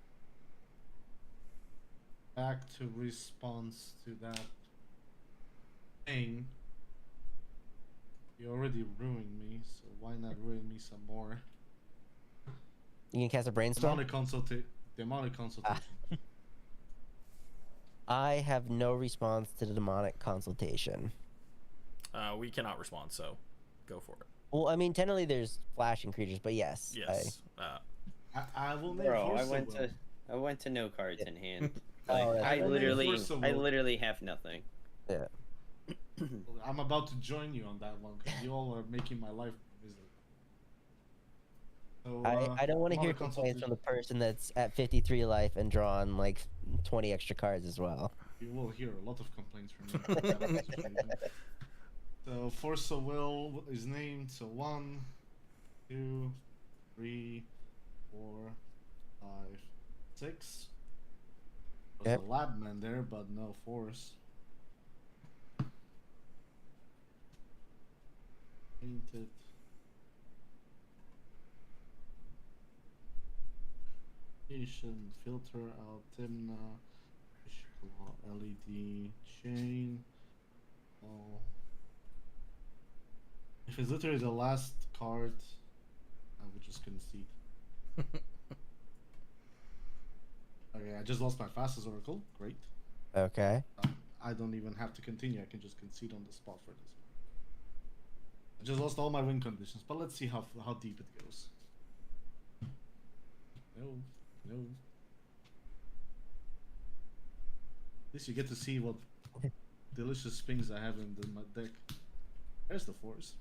Back to response to that thing. You already ruined me, so why not ruin me some more? You can cast a Brainstorm? Demonic Consultation. I have no response to the Demonic Consultation. We cannot respond, so go for it. Well, I mean, technically there's flashing creatures, but yes. Yes. I will name Bro, Forcible. I went to no cards in hand. Oh, Like, yeah. I will name literally Forcible. have nothing. Yeah. I'm about to join you on that one because you all are making my life miserable. So, I don't want to hear Demonic complaints from Consultation. the person that's at 53 life and drawn like 20 extra cards as well. You will hear a lot of complaints from me. So Force of Will is named. So 1, 2, 3, 4, 5, 6. There's Yep. a Labman there, but no force. Painted. Filter out Timna. Claw, LED chain. Oh. If it's literally the last card, I would just concede. Okay, I just lost my fastest oracle. Great. Okay. I don't even have to continue. I can just concede on the spot for this. I just lost all my win conditions, but let's see how deep it goes. No, no. At least you get to see what delicious things I have in my deck. There's the force.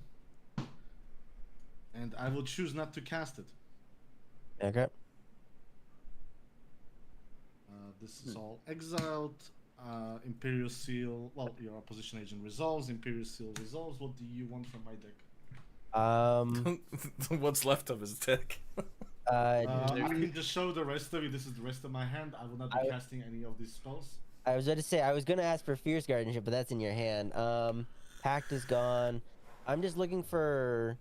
And I will choose not to cast it. Okay. This is all exiled. Imperial Seal. Well, your opposition agent resolves. Imperial Seal resolves. What do you want from my deck? What's left of his deck? I can just show the rest of you. This is the rest of my hand. I will not be casting any of these spells. I was about to say I was gonna ask for Fierce Guardianship, but that's in your hand. Pact is gone. I'm just looking for.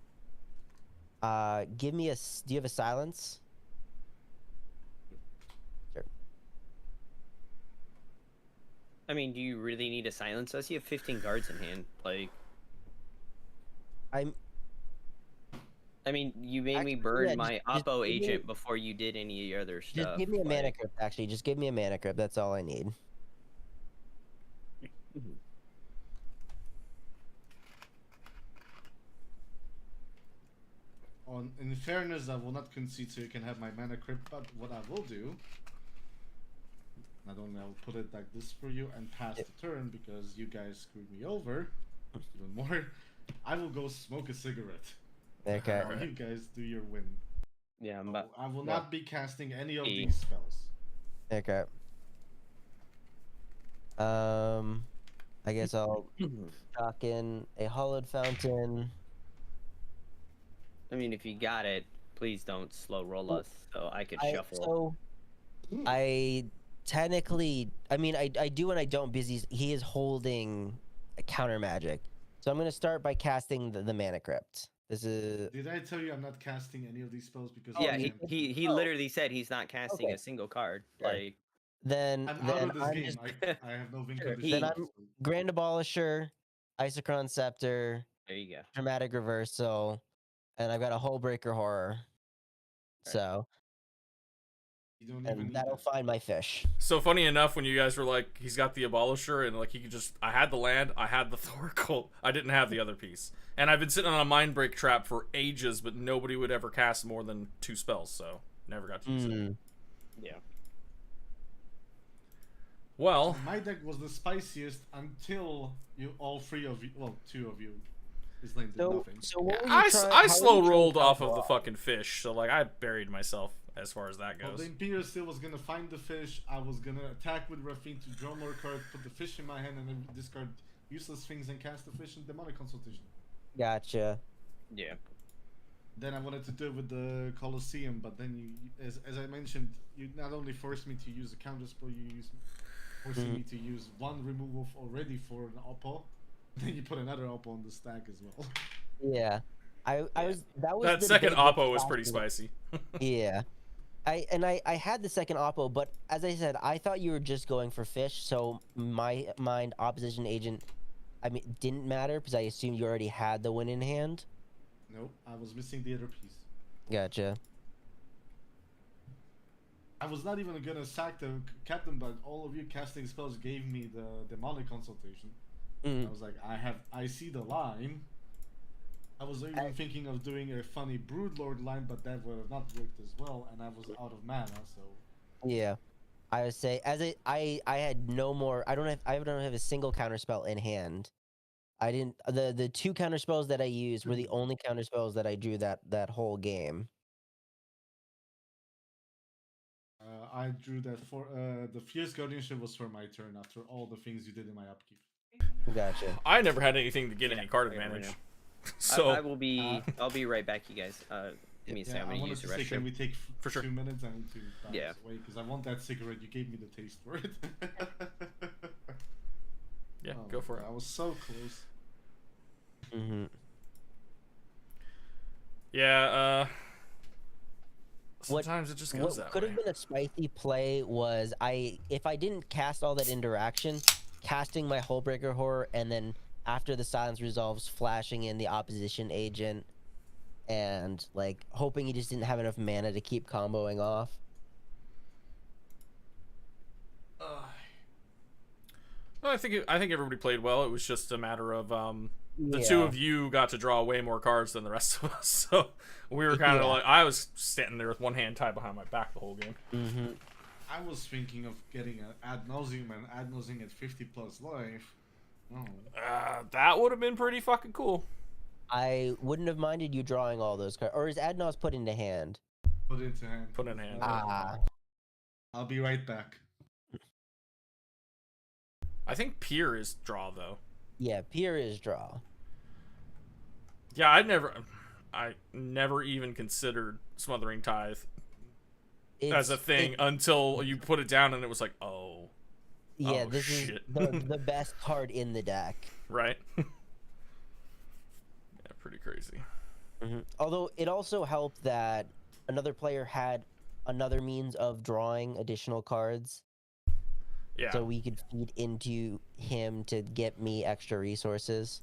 Give me a. Do you have a silence? Sure. I mean, do you really need to silence us? You have 15 cards in hand. Like, I mean, you made me burn yeah, my just Oppo give me- agent before you did any other stuff. Just give me a mana like- crypt. Actually, just give me a mana crypt. That's all I need. In fairness, I will not concede so you can have my mana crypt, but what I will do, not only I will put it like this for you and pass the turn because you guys screwed me over even more, I will go smoke a cigarette. Okay. While you guys do your win. Yeah, So but I will well, not be casting any of E. these spells. Okay. I guess I'll knock in a Hollowed Fountain. I mean, if you got it, please don't slow roll us so I could shuffle. I technically, I mean, I do and I don't because he is holding a counter magic. So I'm gonna start by casting the mana crypt. This is. Did I tell you I'm not casting any of these spells because Yeah, I he can't? he literally said he's not casting Okay. a single card. Sure. Like, I'm out of this I'm game. just, I have no win Sure. conditions. then I'm Grand Abolisher, Isochron Scepter, there you go. Dramatic Reversal, and I've got a Hullbreaker Horror. So, You don't even and need that'll that. find my fish. So funny enough, when you guys were like, he's got the Abolisher, and like he could just, I had the land, I had the Thoracle, I didn't have the other piece. And I've been sitting on a Mind Break trap for ages, but nobody would ever cast more than 2 spells, so never got to use it. Yeah. Well, My deck was the spiciest until you, all 3 of you, well, 2 of you, His lane did nothing. So what were you I trying? I how were slow you trying rolled to off combo of the off? fucking fish, so like I buried myself as far as that Well, goes. the Imperial still was gonna find the fish. I was gonna attack with Rafine to draw more cards, put the fish in my hand, and then discard useless things and cast the fish in Demonic Consultation. Gotcha. Yeah. Then I wanted to do it with the Colosseum, but then as I mentioned, you not only forced me to use a counter spell, forcing me to use one removal already for an Oppo. Then you put another Oppo on the stack as well. Yeah. I was That the second big that Oppo was flashed pretty me. spicy. Yeah. I had the second Oppo, but as I said, I thought you were just going for fish, so my mind opposition agent, I mean, didn't matter because I assumed you already had the win in hand. Nope, I was missing the other piece. Gotcha. I was not even gonna sack the captain, but all of you casting spells gave me the demonic consultation. I was like, I see the line. I was even thinking of doing a funny Broodlord line, but that would have not worked as well, and I was out of mana, so. Yeah. I would say I had no more. I don't have a single counter spell in hand. I didn't. The two counter spells that I used were the only counter spells that I drew that whole game. I drew that for the Fierce Guardianship was for my turn after all the things you did in my upkeep. Gotcha. I never had anything to get any card I got advantage. right So I will be. I'll be right back, you guys. Give me a second. I'm I gonna wanted use to the say, can restroom. we take For sure. 2 minutes? I need to bounce Yeah. away because I want that cigarette. You gave me the taste for it. yeah, Oh go my for God, it. I was so close. Mm-hmm. Yeah, What- sometimes it just goes What that could way. have been a spicy play was if I didn't cast all that interaction, casting my Hullbreaker Horror, and then after the silence resolves, flashing in the opposition agent, and like hoping he just didn't have enough mana to keep comboing off. Well, I think everybody played well. It was just a matter of the two Yeah. of you got to draw way more cards than the rest of us. So we were kind of Yeah. like, I was standing there with one hand tied behind my back the whole game. Mm-hmm. I was thinking of getting an ad nauseum and ad nauseum at 50 plus life. Oh. That would have been pretty fucking cool. I wouldn't have minded you drawing all those cards. Or is Adnos put into hand? Put into hand. Put in hand. Ah. I'll be right back. I think Pier is draw though. Yeah, Pier is draw. Yeah, I never even considered Smothering Tithe as a thing until you put it down and it was like, oh. Yeah, Oh, this shit. is the best card in the deck. Right? Yeah, pretty crazy. Mm-hmm. Although it also helped that another player had another means of drawing additional cards, Yeah. so we could feed into him to get me extra resources.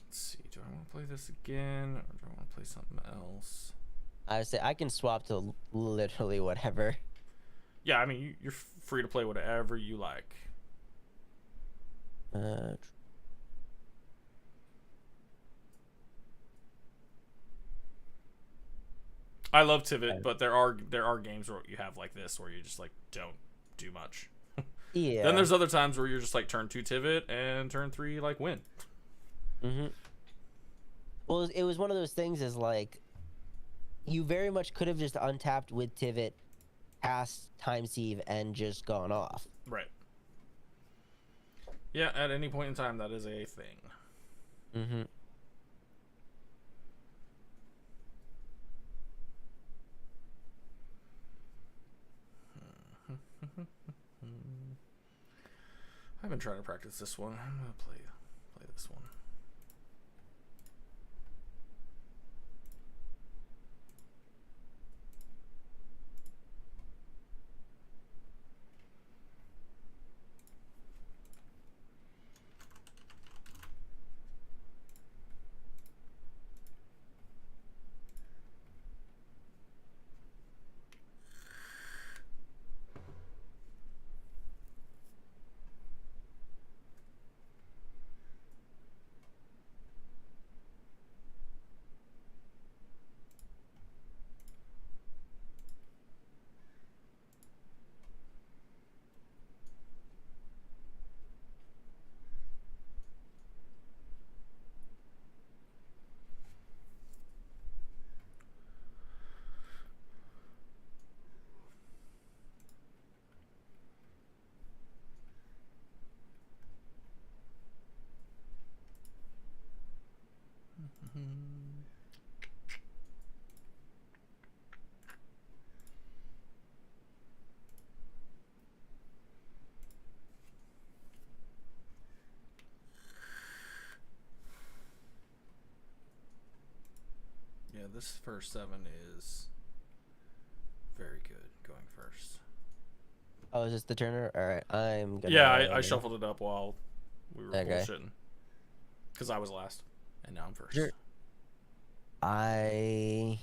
Let's see. Do I want to play this again, or do I want to play something else? I would say I can swap to literally whatever. Yeah, I mean, you're free to play whatever you like. I love Tivit, but there are games where you have like this where you just like don't do much. Yeah. Then there's other times where you're just like turn 2 Tivit and turn 3 like win. Mm-hmm. Well, it was one of those things. Is like, you very much could have just untapped with Tivit, cast Time Sieve, and just gone off. Right. Yeah, at any point in time, that is a thing. Mm-hmm. I've been trying to practice this one. I'm gonna play this one. Yeah, this first 7 is very good going first. Oh, is this the turner? All right, I'm gonna. Yeah, I shuffled it up while we were Okay. bullshitting. Because I was last, and now I'm first. Sure. I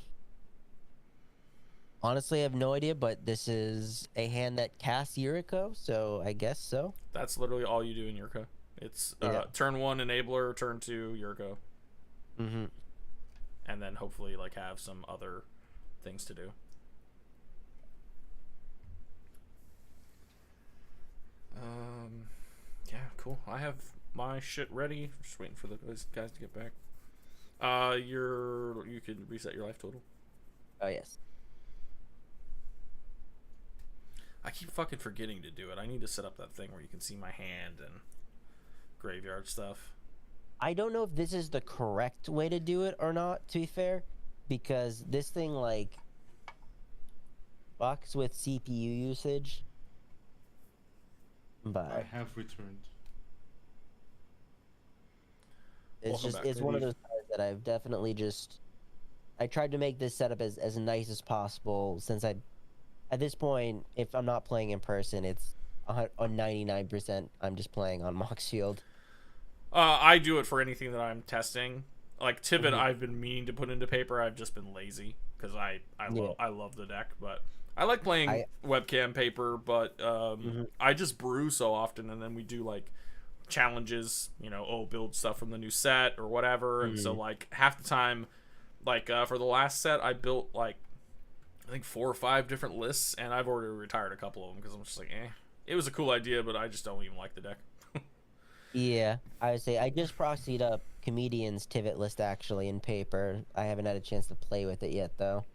honestly have no idea, but this is a hand that casts Yuriko, so I guess so. That's literally all you do in Yuriko. It's Yeah. turn 1 Enabler, turn 2 Yuriko. Mm-hmm. And then hopefully like have some other things to do. Yeah, cool. I have my shit ready. Just waiting for those guys to get back. You can reset your life total. Oh yes. I keep fucking forgetting to do it. I need to set up that thing where you can see my hand and graveyard stuff. I don't know if this is the correct way to do it or not, to be fair, because this thing like fucks with CPU usage. I But have returned. Welcome back, it's one of baby. those cards that I've definitely just I tried to make this setup as nice as possible, since at this point, if I'm not playing in person, it's on 99% I'm just playing on Mox Shield. I do it for anything that I'm testing. Like Tivit, Mhm. I've been meaning to put into paper. I've just been lazy because I love the deck, but I like playing webcam paper. But I just brew so often, and then we do like challenges. You know, build stuff from the new set or whatever. And so like half the time, like for the last set, I built like I think 4 or 5 different lists, and I've already retired a couple of them because I'm just like, it was a cool idea, but I just don't even like the deck. Yeah, I would say I just proxied up Comedian's Tivit list actually in paper. I haven't had a chance to play with it yet though.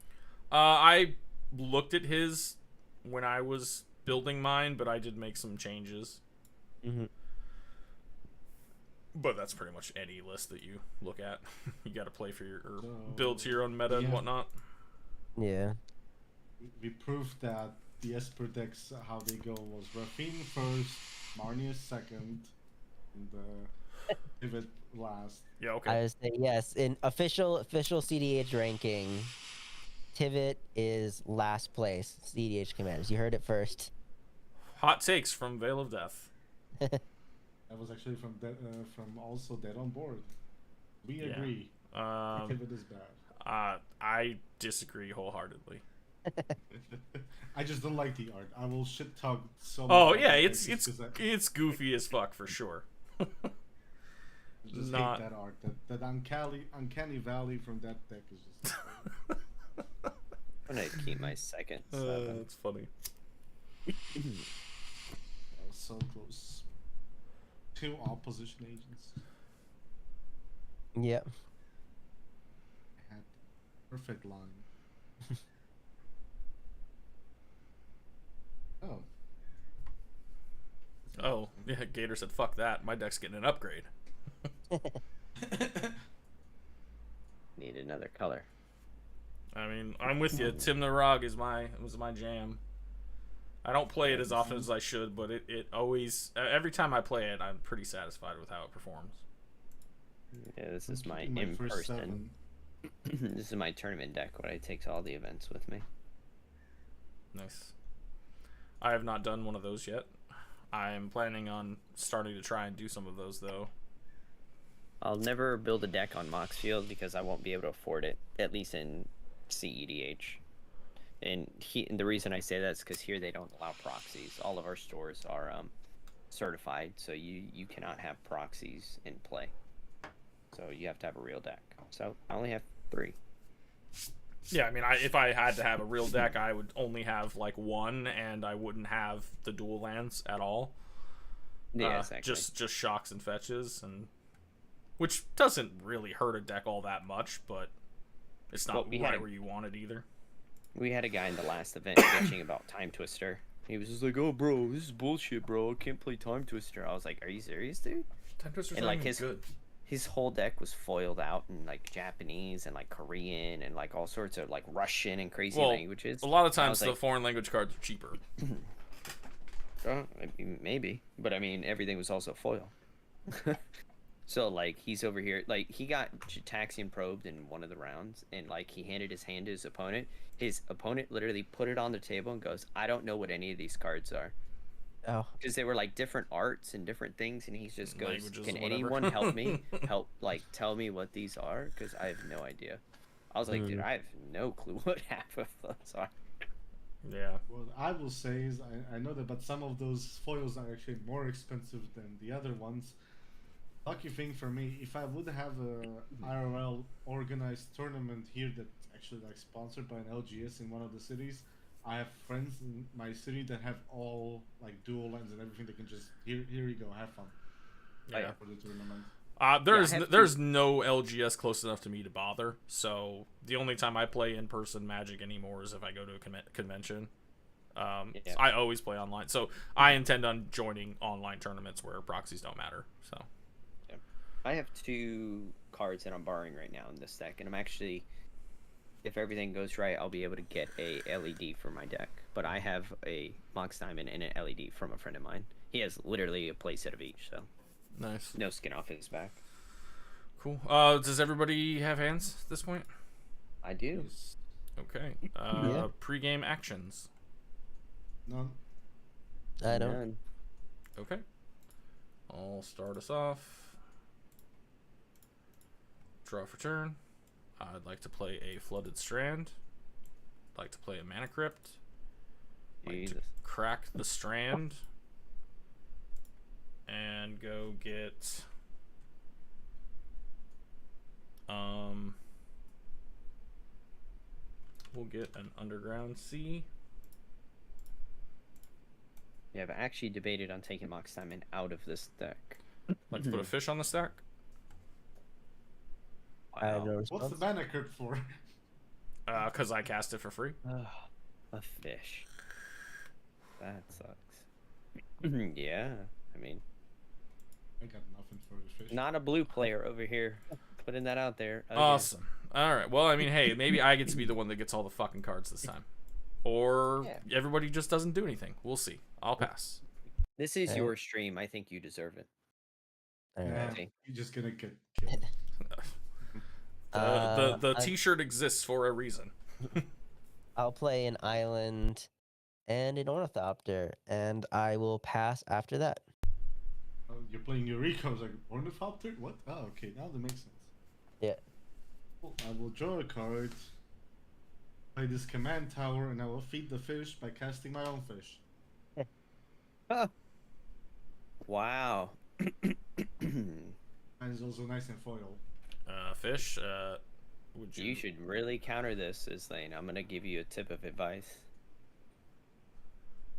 I looked at his when I was building mine, but I did make some changes. Mm-hmm. But that's pretty much any list that you look at. You got to play for your or So, build to your own meta and yeah. whatnot. Yeah. We proved that the Esper decks, how they go was Rafine first, Marnia second, and Pivot last. Yeah, okay. I would say yes. In official cEDH ranking, Tivit is last place. cEDH commanders. You heard it first. Hot takes from Veil of Death. That was actually from also Dead on Board. We agree. Pivot is bad. I disagree wholeheartedly. I just don't like the art. I will shit talk so much. Oh about yeah, the it's deck just 'cause it's goofy as fuck for sure. I just not- hate that art. That uncanny valley from that deck is just. I'm gonna keep my second. Seven. That's funny. I was so close. 2 opposition agents. Yep. I had perfect line. Oh. Oh yeah, Gator said fuck that. My deck's getting an upgrade. Need another color. I mean, I'm with you. Tim the Rog was my jam. I don't play it as often as I should, but it always every time I play it, I'm pretty satisfied with how it performs. Yeah, this is my Keeping first in-person. 7. This is my tournament deck where I takes all the events with me. Nice. I have not done one of those yet. I'm planning on starting to try and do some of those though. I'll never build a deck on Mox Field because I won't be able to afford it, at least in cEDH. And the reason I say that is because here they don't allow proxies. All of our stores are certified, so you cannot have proxies in play. So you have to have a real deck. So I only have 3. Yeah, I mean, if I had to have a real deck, I would only have like 1, and I wouldn't have the dual lands at all. Yeah, exactly. Just shocks and fetches, and which doesn't really hurt a deck all that much, but it's not right where you want it either. We had a guy in the last event bitching about Time Twister. He was just like, "Oh, bro, this is bullshit, bro. I can't play Time Twister." I was like, "Are you serious, dude?" Time Twister's And, not like, even his- good. his whole deck was foiled out in like Japanese and like Korean and like all sorts of like Russian and crazy Well, languages. a lot of And I times was the like, foreign language cards are cheaper. I mean, maybe, but I mean everything was also foil. So like he's over here, like he got Taxian probed in one of the rounds, and like he handed his hand to his opponent. His opponent literally put it on the table and goes, "I don't know what any of these cards are," Oh, because they were like different arts and different things, and he just goes, Languages, "Can whatever." anyone help me? Help, like tell me what these are, because I have no idea." I was like, "Dude, I have no clue what half of those are." Yeah. What I will say is I know that, but some of those foils are actually more expensive than the other ones. Lucky thing for me, if I would have a IRL organized tournament here that's actually like sponsored by an LGS in one of the cities, I have friends in my city that have all like dual lands and everything. They can just here you go, have fun. Yeah. For the tournament. There's no LGS close enough to me to bother. So the only time I play in person Magic anymore is if I go to a convention. Yeah. I always play online. So I intend on joining online tournaments where proxies don't matter. So I have 2 cards that I'm borrowing right now in this deck, and I'm actually, if everything goes right, I'll be able to get a LED for my deck. But I have a Mox Diamond and an LED from a friend of mine. He has literally a playset of each, so nice. no skin off his back. Cool. Does everybody have hands at this point? I do. Okay. Yeah. Pre-game actions. None. I don't. None. Okay. I'll start us off. Draw for turn. I'd like to play a Flooded Strand. I'd like to play a Mana Crypt. I'd like to Jesus. crack the Strand. And go get... We'll get an Underground Sea. Yeah, I've actually debated on taking Mox Diamond out of this deck. Like to put a fish on the stack. I have no What's response. the mana crypt for? Because I cast it for free. A fish. That sucks. Yeah, I mean, I got nothing for the fish. not a blue player over here. Putting that out there. Again. Awesome. All right. Well, I mean, hey, maybe I get to be the one that gets all the fucking cards this time. Or everybody just doesn't do anything. We'll see. I'll pass. This is Yeah. your stream. I think you deserve it. All right. Yeah, Okay. you're just gonna get killed. The T-shirt exists for a reason. I'll play an island and an ornithopter, and I will pass after that. Oh, you're playing Eureka. I was like, Ornithopter? What? Oh, okay, now that makes sense. Yeah. Well, I will draw a card, play this command tower, and I will feed the fish by casting my own fish. Wow. And it's also nice and foil. Fish. Would You should really counter this, Islane. I'm gonna give you a tip of advice.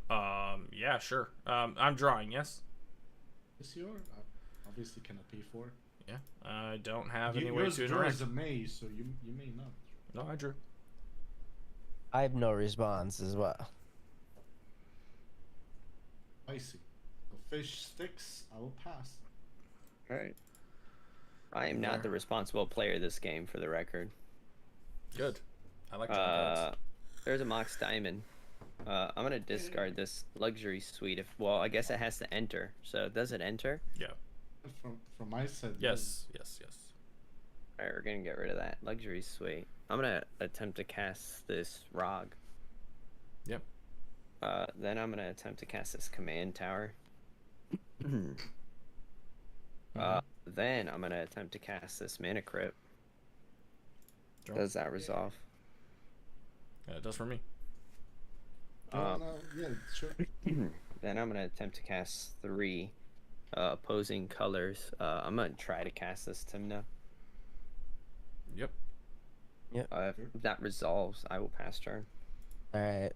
Yeah, sure. I'm drawing. Yes. Yes, you are. Obviously cannot pay for. Yeah. I don't have any way Yours to draws interact. a maze, so you may not. No, I drew. I have no response as well. I see. The fish sticks. I will pass. Alright. I am not the responsible player of this game, for the record. Good. I like drawing cards. There's a Mox Diamond. I'm gonna discard this luxury suite. Well, I guess it has to enter. So does it enter? Yeah. From my side. Yes. Alright, we're gonna get rid of that luxury suite. I'm gonna attempt to cast this Rog. Yep. Then I'm gonna attempt to cast this command tower. Then I'm gonna attempt to cast this Mana Crypt. Draw. Does that resolve? Yeah, it does for me. No, yeah, sure. Then I'm gonna attempt to cast 3 opposing colors. I'm gonna try to cast this Timna. Yep. If that resolves, I will pass turn. All right.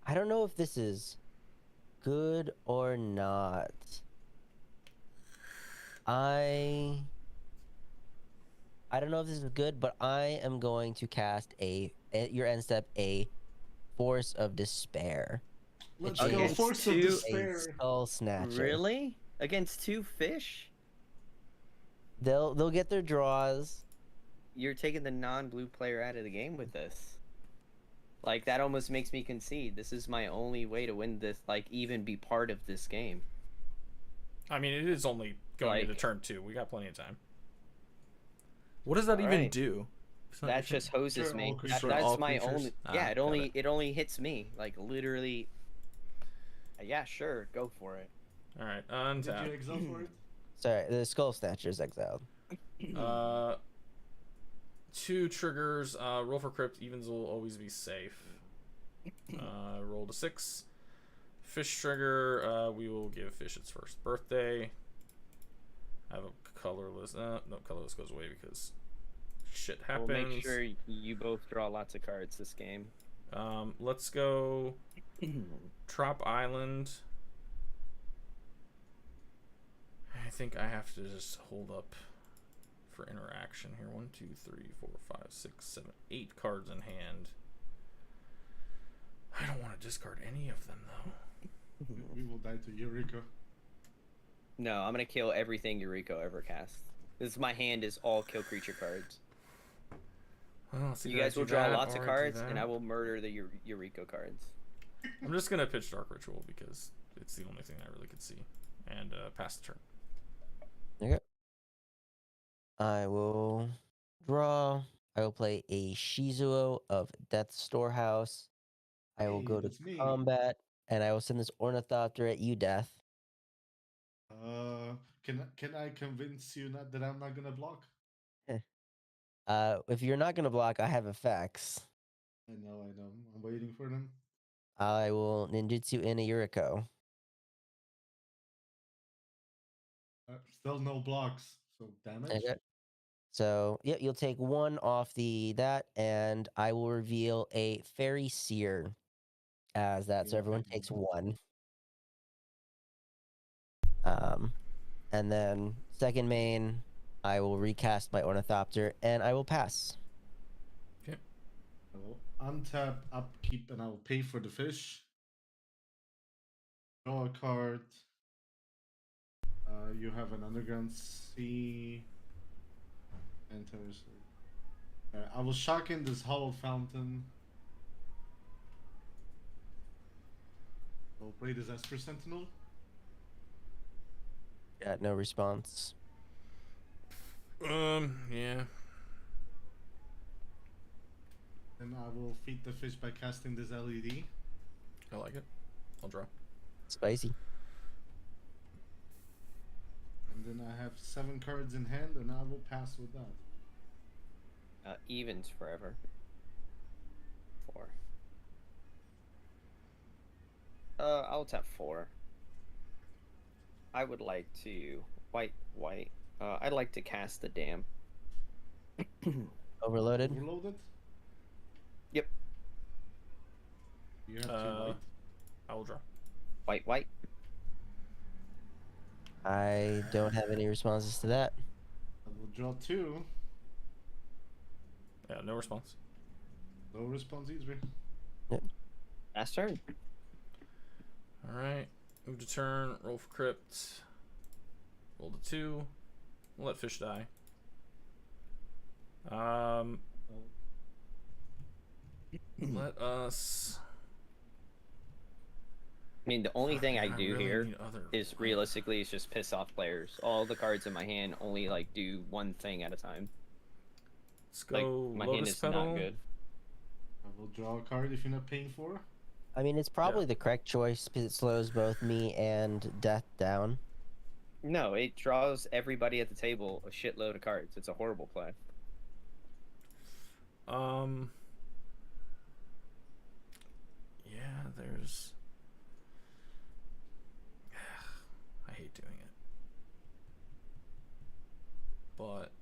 I don't know if this is good or not. I don't know if this is good, but I am going to cast your end step, a Force of Despair. Let's It's go, Against Force of two- A Despair. Skull Snatcher. Really? Against 2 fish? They'll get their draws. You're taking the non-blue player out of the game with this. Like, that almost makes me concede. This is my only way to win this, like, even be part of this game. I mean, it is only going into Like- turn 2. We got plenty of time. What does that even Alright. do? It's not That even- just hoses Sure, me. all creatures. That's All my creatures? only. Ah, Yeah, it got only hits me. Like, literally. Yeah, sure, go for it. All right, Did you untap. exile for it? Sorry, the Skull Snatcher's exiled. 2 triggers. Roll for crypt. Evens will always be safe. Roll to 6. Fish trigger. We will give fish its first birthday. I have a colorless. No, colorless goes away because shit happens. We'll make sure you both draw lots of cards this game. Let's go. Trop Island. I think I have to just hold up for interaction here. 1, 2, 3, 4, 5, 6, 7, 8 cards in hand. I don't want to discard any of them though. We will die to Eureka. No, I'm gonna kill everything Eureka ever casts. My hand is all kill creature cards. Well, see You that, guys will do draw that, lots of or do cards, and that. I will murder the Eureka cards. I'm just gonna pitch Dark Ritual because it's the only thing I really could see, and pass the turn. Okay. I will draw. I will play a Shizuo of Death Storehouse. I will Hey, go to that's me. combat, and I will send this Ornithopter at you, Death. Can I convince you not that I'm not gonna block? If you're not gonna block, I have effects. I know. I'm waiting for them. I will ninjutsu in a Yuriko. Still no blocks, so damage. Okay. So yeah, you'll take 1 off that, and I will reveal a Fairy Seer as that, so Yeah, everyone okay. takes 1. And then second main, I will recast my Ornithopter, and I will pass. I will untap, upkeep, and I will pay for the fish. Draw a card. You have an underground sea. Enters. I will shock in this hollow fountain. I'll play this Esper Sentinel. Got no response. Yeah. And I will feed the fish by casting this LED. I like it. I'll draw. Spicy. And then I have 7 cards in hand, and I will pass with that. Evens forever. 4. I'll tap 4. I would like to white. I'd like to cast the dam. Overloaded. Overloaded? Yep. You have 2 white. I will draw. White. I don't have any responses to that. I will draw 2. Yeah, no response. No response either. Last turn. All right. Move to turn. Roll for crypt. Roll to 2. We'll let fish die. Let us. I mean, the only thing I do really here need other is realistically is just piss off players. All the cards in my hand only like do one thing at a time. Let's Like go. my hand Lotus is Petal. not good. I will draw a card if you're not paying for. I mean, it's probably the correct choice because it slows both me and Death down. No, it draws everybody at the table a shitload of cards. It's a horrible play. Yeah, there's. I hate doing it, but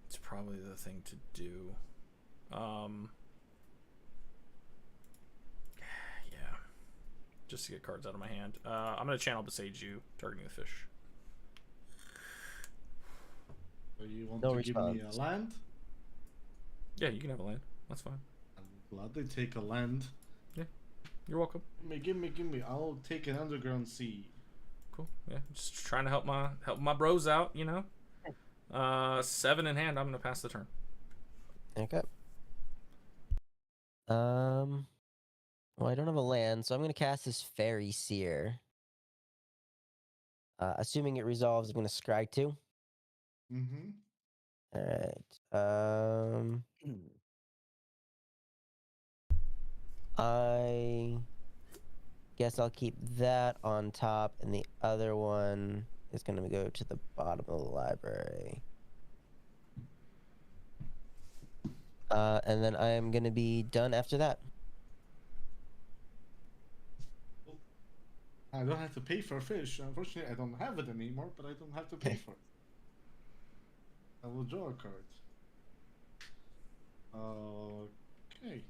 it's probably the thing to do. Yeah, just to get cards out of my hand. I'm gonna channel Besage You, targeting the fish. So you want No to give me a response. land? Yeah, you can have a land. That's fine. I will gladly take a land. You're welcome. Give me. I'll take an underground sea. Cool. Yeah, just trying to help my bros out, you know. 7 in hand. I'm gonna pass the turn. Okay. Well, I don't have a land, so I'm going to cast this Fairy Seer. Assuming it resolves, I'm going to scry 2. Mm-hmm. Alright. I guess I'll keep that on top, and the other one is going to go to the bottom of the library. And then I am going to be done after that. I don't have to pay for a fish. Unfortunately, I don't have it anymore, but I don't have to pay for it. I will draw a card. Okay.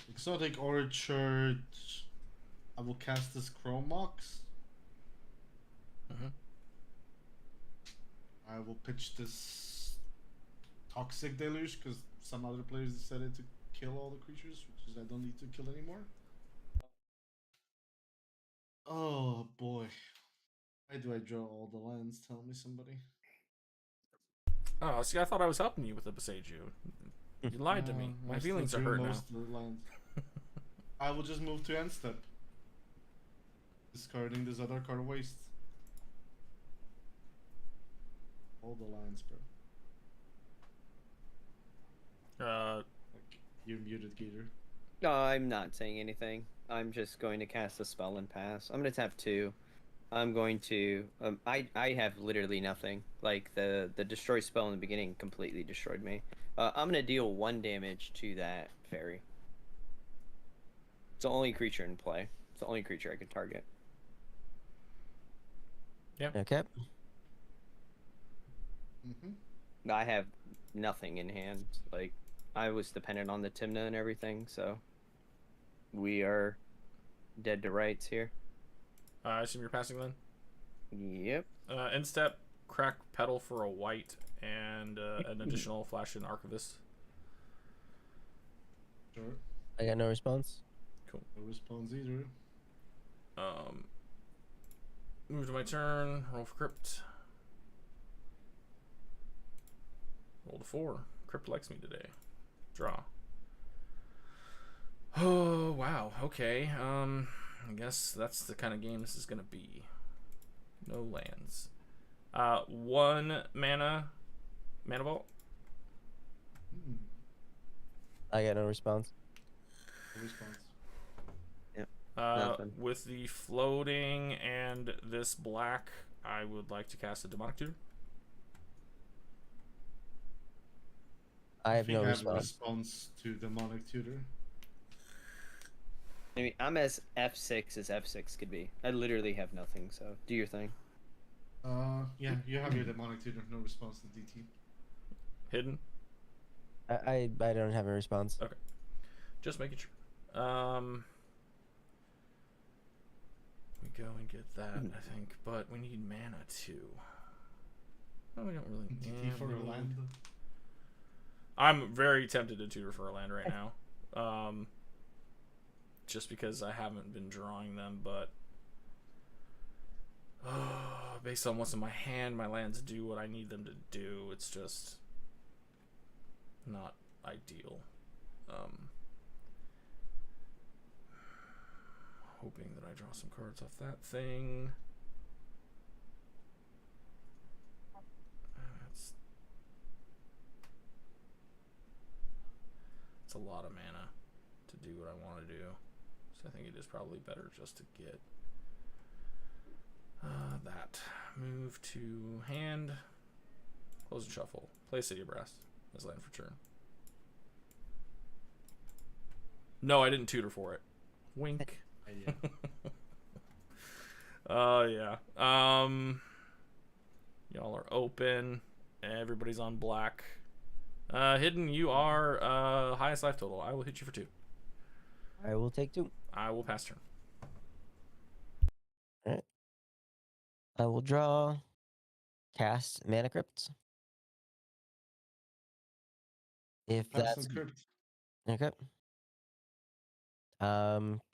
Exotic Orchard. I will cast this Chromox. Mhm. I will pitch this Toxic Deluge because some other players decided to kill all the creatures, which is I don't need to kill anymore. Oh boy. Why do I draw all the lands? Tell me somebody. Oh, see, I thought I was helping you with the Beseiju. You lied to me. My I still feelings are drew hurt now. most of the lands. I will just move to end step. Discarding this other card waste. All the lands, bro. Like, you're muted, Gator. No, I'm not saying anything. I'm just going to cast a spell and pass. I'm going to tap 2. I'm going to... I have literally nothing. Like, the destroy spell in the beginning completely destroyed me. I'm going to deal 1 damage to that fairy. It's the only creature in play. It's the only creature I can target. Yeah. Okay. Mm-hmm. I have nothing in hand. Like, I was dependent on the Tymna and everything, so... We are dead to rights here. I assume you're passing then? Yep. End step, crack petal for a white, and an additional flash in Archivist. Sure. I got no response. Cool. No response either. Move to my turn. Roll for Crypt. Roll to 4. Crypt likes me today. Draw. Oh, wow. Okay. I guess that's the kind of game this is going to be. No lands. 1 mana vault. I got no response. No response. Nothing. With the floating and this black, I would like to cast a Demonic Tutor. I have think no I have a response. response to Demonic Tutor. I mean, I'm as F6 as F6 could be. I literally have nothing, so do your thing. Yeah, you have your Demonic Tutor. No response to DT. Hidden. I don't have a response. Okay. Just making sure. We go and get that, I think, but we need mana too. No, we don't really. DT for a land. I'm very tempted to tutor for a land right now. Just because I haven't been drawing them, but based on what's in my hand, my lands do what I need them to do. It's just not ideal. Hoping that I draw some cards off that thing. It's a lot of mana to do what I want to do. So I think it is probably better just to get that. Move to hand. Close and shuffle. Play City of Brass as land for turn. No, I didn't tutor for it. Wink. Yeah. Yeah. Y'all are open. Everybody's on black. Hidden, you are highest life total. I will hit you for 2. I will take 2. I will pass turn. Alright. I will draw. Cast Mana Crypt. If That's that's a crypt. okay.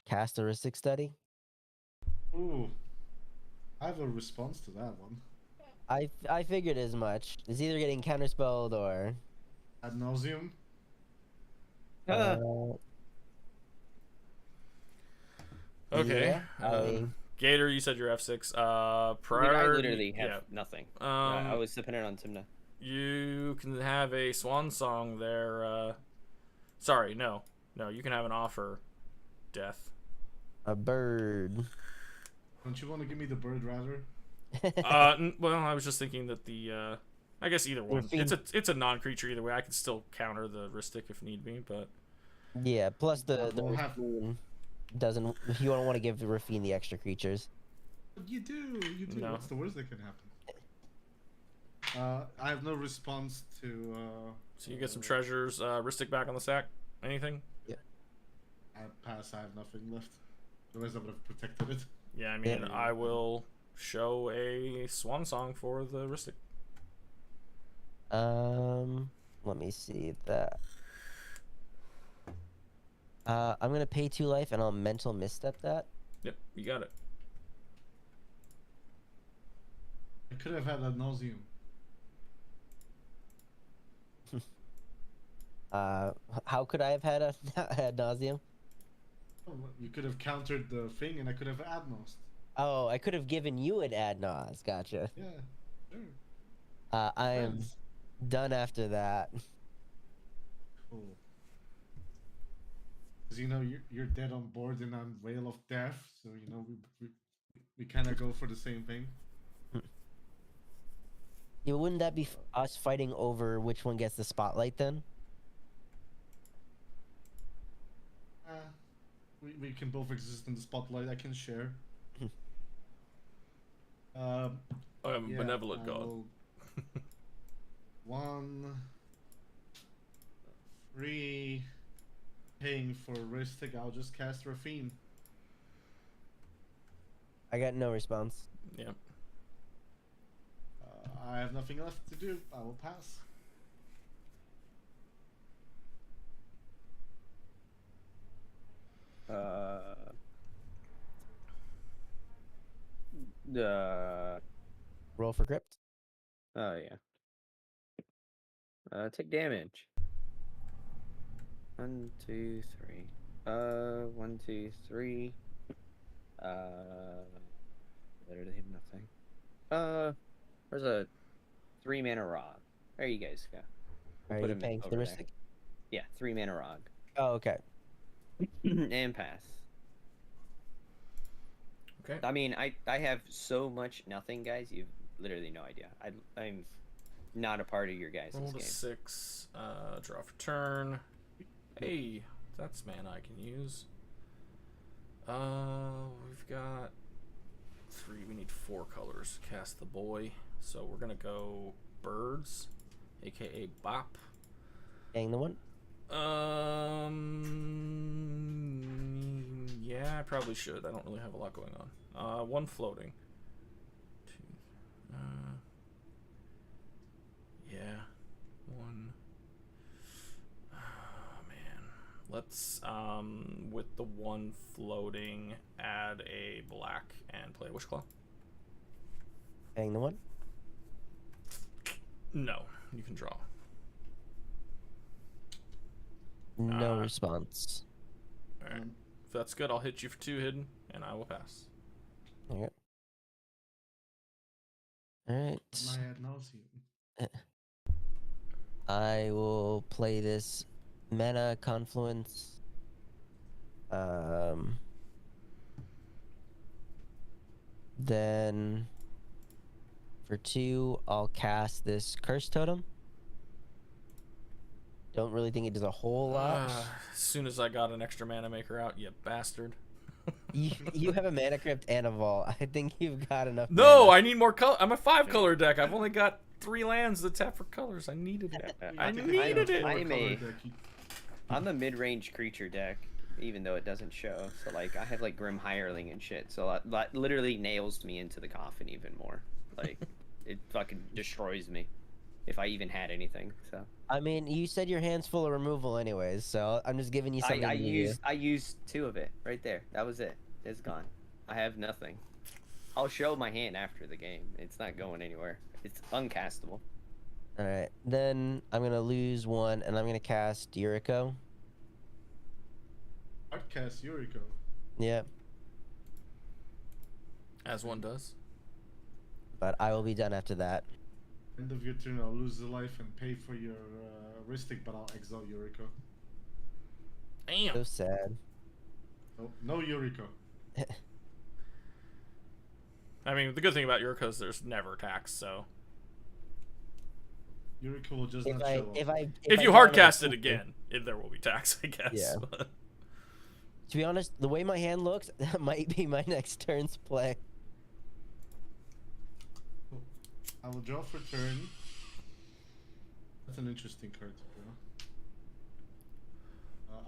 Cast Heuristic Study. Ooh. I have a response to that one. I figured as much. It's either getting counterspelled or. Ad nauseum. Ah, Okay. Yeah, Gator, you said you're F6. I Prior. literally have yeah. nothing. I Um, was dependent on Timna. you can have a swan song there. Sorry, no, you can have an offer. Death. a bird. Don't you want to give me the bird rather? Well, I was just thinking that the. I guess either one. It's a non-creature either way. I can still counter the Ristic if need be, but. Yeah, plus the We'll have- Rafine doesn't. You don't want to give the Rafine the extra creatures. You do. No. What's the worst that can happen? I have no response to. So you get some treasures. Ristic back on the stack. Anything? I pass. I have nothing left. Otherwise, I would have protected it. Yeah, I mean, Yeah. I will show a swan song for the Ristic. Let me see that. I'm gonna pay 2 life and I'll mental misstep that. Yep, you got it. I could have had ad nauseum. How could I have had a ad nauseum? Oh, you could have countered the thing, and I could have ad nost. Oh, I could have given you an ad nos. Gotcha. Yeah, sure. I am Friends. done after that. Cool. Because you're dead on board, and I'm Veil of Death, so we kind of go for the same thing. Yeah, wouldn't that be us fighting over which one gets the spotlight then? We can both exist in the spotlight. I can share. I am Yeah, benevolent I god. will- 1, 3, paying for Ristic. I'll just cast Rafine. I got no response. Yeah. I have nothing left to do. I will pass. Roll for crypt. Oh yeah. Take damage. 1, 2, 3. 1, 2, 3. Literally have nothing. There's a 3 mana Rog. There you guys go. We'll Are put you him paying for the over there. Ristic? Yeah, 3 mana Rog. Oh, okay. And pass. Okay. I mean, I have so much nothing, guys. You've literally no idea. I'm not a part of your guys' Roll to game. 6. Draw for turn. Hey, that's mana I can use. We've got 3. We need 4 colors to cast the boy. So we're gonna go birds, aka Bop. Paying the one. Yeah, I probably should. I don't really have a lot going on. 1 floating. 2. Yeah. 1. Man. Let's with the 1 floating, add a black and play a Wishclaw. Paying the one. No, you can draw. No response. All right. If that's good, I'll hit you for 2 hidden, and I will pass. Okay. All right. My ad nauseum. I will play this mana confluence. Then for 2, I'll cast this curse totem. Don't really think it does a whole lot. As soon as I got an extra mana maker out, you bastard. You have a mana crypt and a vault. I think you've got enough. No, mana. I need more color. I'm a 5 color deck. I've only got 3 lands to tap for colors. I needed it. I needed it. I'm a mid-range creature deck, even though it doesn't show. So like, I have like Grim Hireling and shit. So that literally nails me into the coffin even more. Like, it fucking destroys me if I even had anything. So I mean, you said your hand's full of removal anyways, so I'm just giving you something. I used 2 of it right there. That was it. It's gone. I have nothing. I'll show my hand after the game. It's not going anywhere. It's uncastable. All right, then I'm gonna lose one, and I'm gonna cast Yuriko. Hardcast Yuriko. Yep, As one does. but I will be done after that. End of your turn, I'll lose the life and pay for your Ristic, but I'll exile Yuriko. Damn. So sad. Oh, no Yuriko. I mean, the good thing about Yuriko is there's never tax, so Yuriko will just If not I, show up. if I you die hard on a cast it super- again, there will be tax, I guess. Yeah. To be honest, the way my hand looks, that might be my next turn's play. I will draw for turn. That's an interesting card to draw.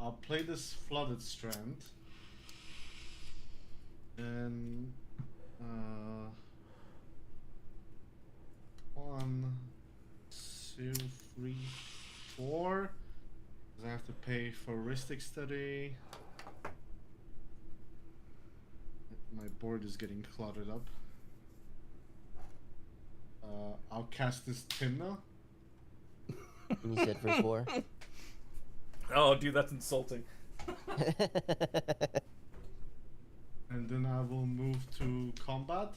I'll play this Flooded Strand. And 1, 2, 3, 4. 'Cause I have to pay for Ristic Study. My board is getting cluttered up. I'll cast this Timna. You said for 4. Oh, dude, that's insulting. And then I will move to combat.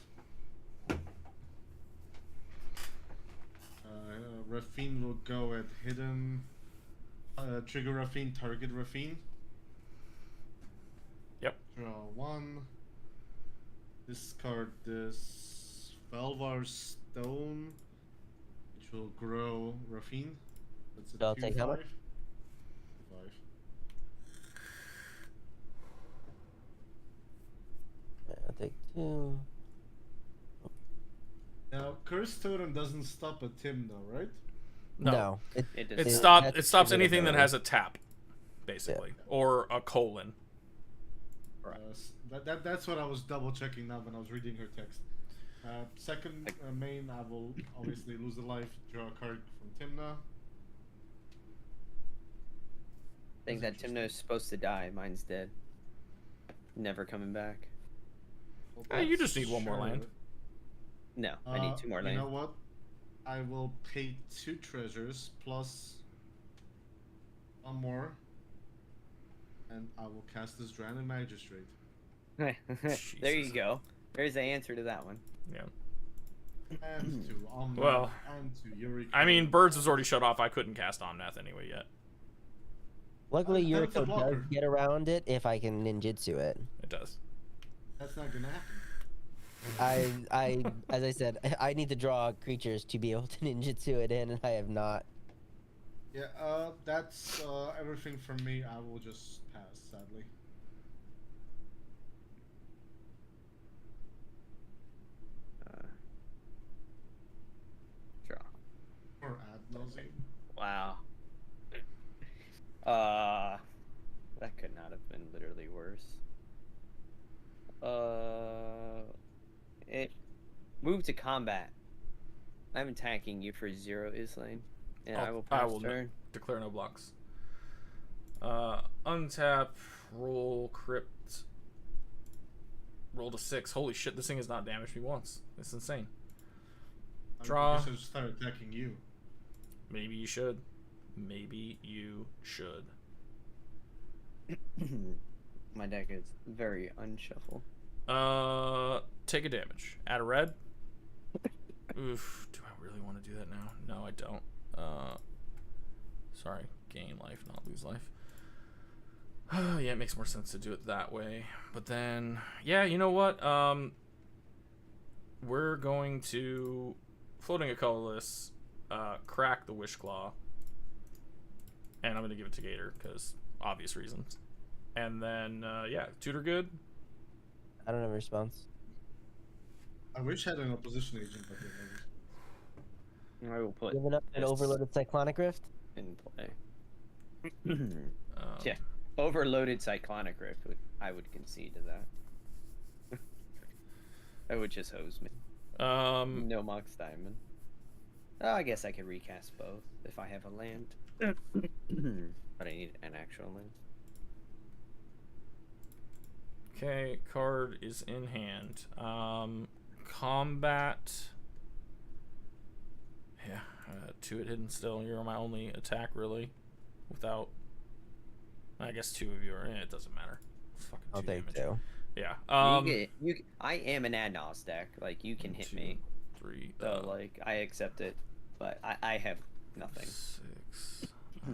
Raffine will go at hidden. Trigger Raffine, target Raffine. Yep. Draw 1. Discard this Velvar Stone, which will grow Raffine. That's a So I'll take how much? 5. I'll take 2. Now, Curse Totem doesn't stop at Tim, though, right? No. It, It does It, It stop, has it stops to be anything that available. has a tap, basically. Or a colon. That's what I was double checking now when I was reading her text. Second main, I will obviously lose a life, draw a card from Timna. I think that Timno's supposed to die. Mine's dead. Never coming back. Well, You just that's need one more land. No, I need 2 more You land. know what? I will pay 2 treasures plus 1 more, and I will cast this Random Magistrate. There you Jesus. go. There's the answer to that one. Yeah. And to Omnath, Well, and to Yuriko. I mean, Birds was already shut off. I couldn't cast Omnath anyway yet. luckily, Then it's a Yuriko blocker. does get around it if I can ninjutsu it. It does. That's not gonna happen. As I said, I need to draw creatures to be able to ninjutsu it in, and I have not. Yeah, that's everything from me. I will just pass, sadly. Draw. Or ad nauseam. Wow. That could not have been literally worse. It move to combat. I'm attacking you for 0 Islane, and I will pass turn. Declare no blocks. Untap, roll, crypt. Roll to 6. Holy shit, this thing has not damaged me once. It's insane. Draw. I guess I should start attacking you. Maybe you should. Maybe you should. My deck is very unshuffled. Take a damage. Add a red. Oof. Do I really want to do that now? No, I don't. Sorry. Gain life, not lose life. Yeah, it makes more sense to do it that way. But then, yeah, you know what? We're going to floating a colorless, crack the Wish Claw, and I'm going to give it to Gator because obvious reasons. And then, yeah, tutor good. I don't have a response. I wish I had an opposition agent, but they never. I will put Giving up an this overloaded Cyclonic Rift. in play. Um, Yeah, overloaded Cyclonic Rift. I would concede to that. That would just hose me. No Mox Diamond. Oh, I guess I could recast both if I have a land. But I need an actual land. Okay, card is in hand. combat. Yeah, 2-hit hidden still. You're my only attack, really. Without. I guess 2 of you are. It doesn't matter. Fucking I'll 2 take damage. 2. Yeah. I am an Adnos deck. Like, you can hit 2, me. 3. So, like, I accept it. But I have nothing. 6. 3.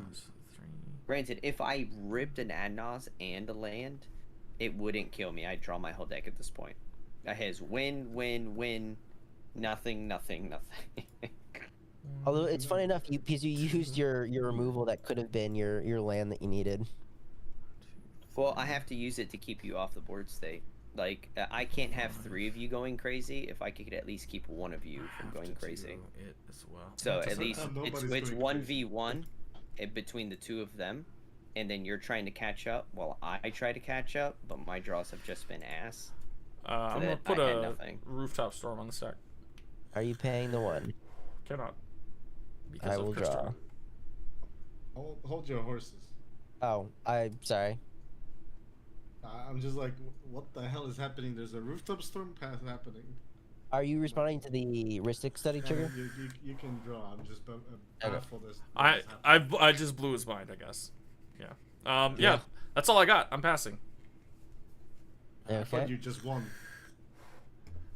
Granted, if I ripped an Adnos and a land, it wouldn't kill me. I'd draw my whole deck at this point. That has win, win, win, nothing, nothing, nothing. Although it's funny enough, because you used your removal that could have been your land that you needed. Well, I have to use it to keep you off the board state. Like, I can't have 3 of you going crazy if I could at least keep 1 of you from going crazy. It as well. So That's at least nobody's it's going crazy. 1v1 between the 2 of them, and then you're trying to catch up while I try to catch up, but my draws have just been ass. I'm gonna that put I had a nothing. rooftop storm on the stack. Are you paying the 1? Cannot. Because I of will Crystal. draw. Hold your horses. Oh, I'm sorry. I'm just like, what the hell is happening? There's a rooftop storm path happening. Are you responding to the Ristic study trigger? You can draw. I'm just baffled as I just blew his mind, I guess. Yeah. Yeah. That's all I got. I'm passing. I thought Okay. you just won.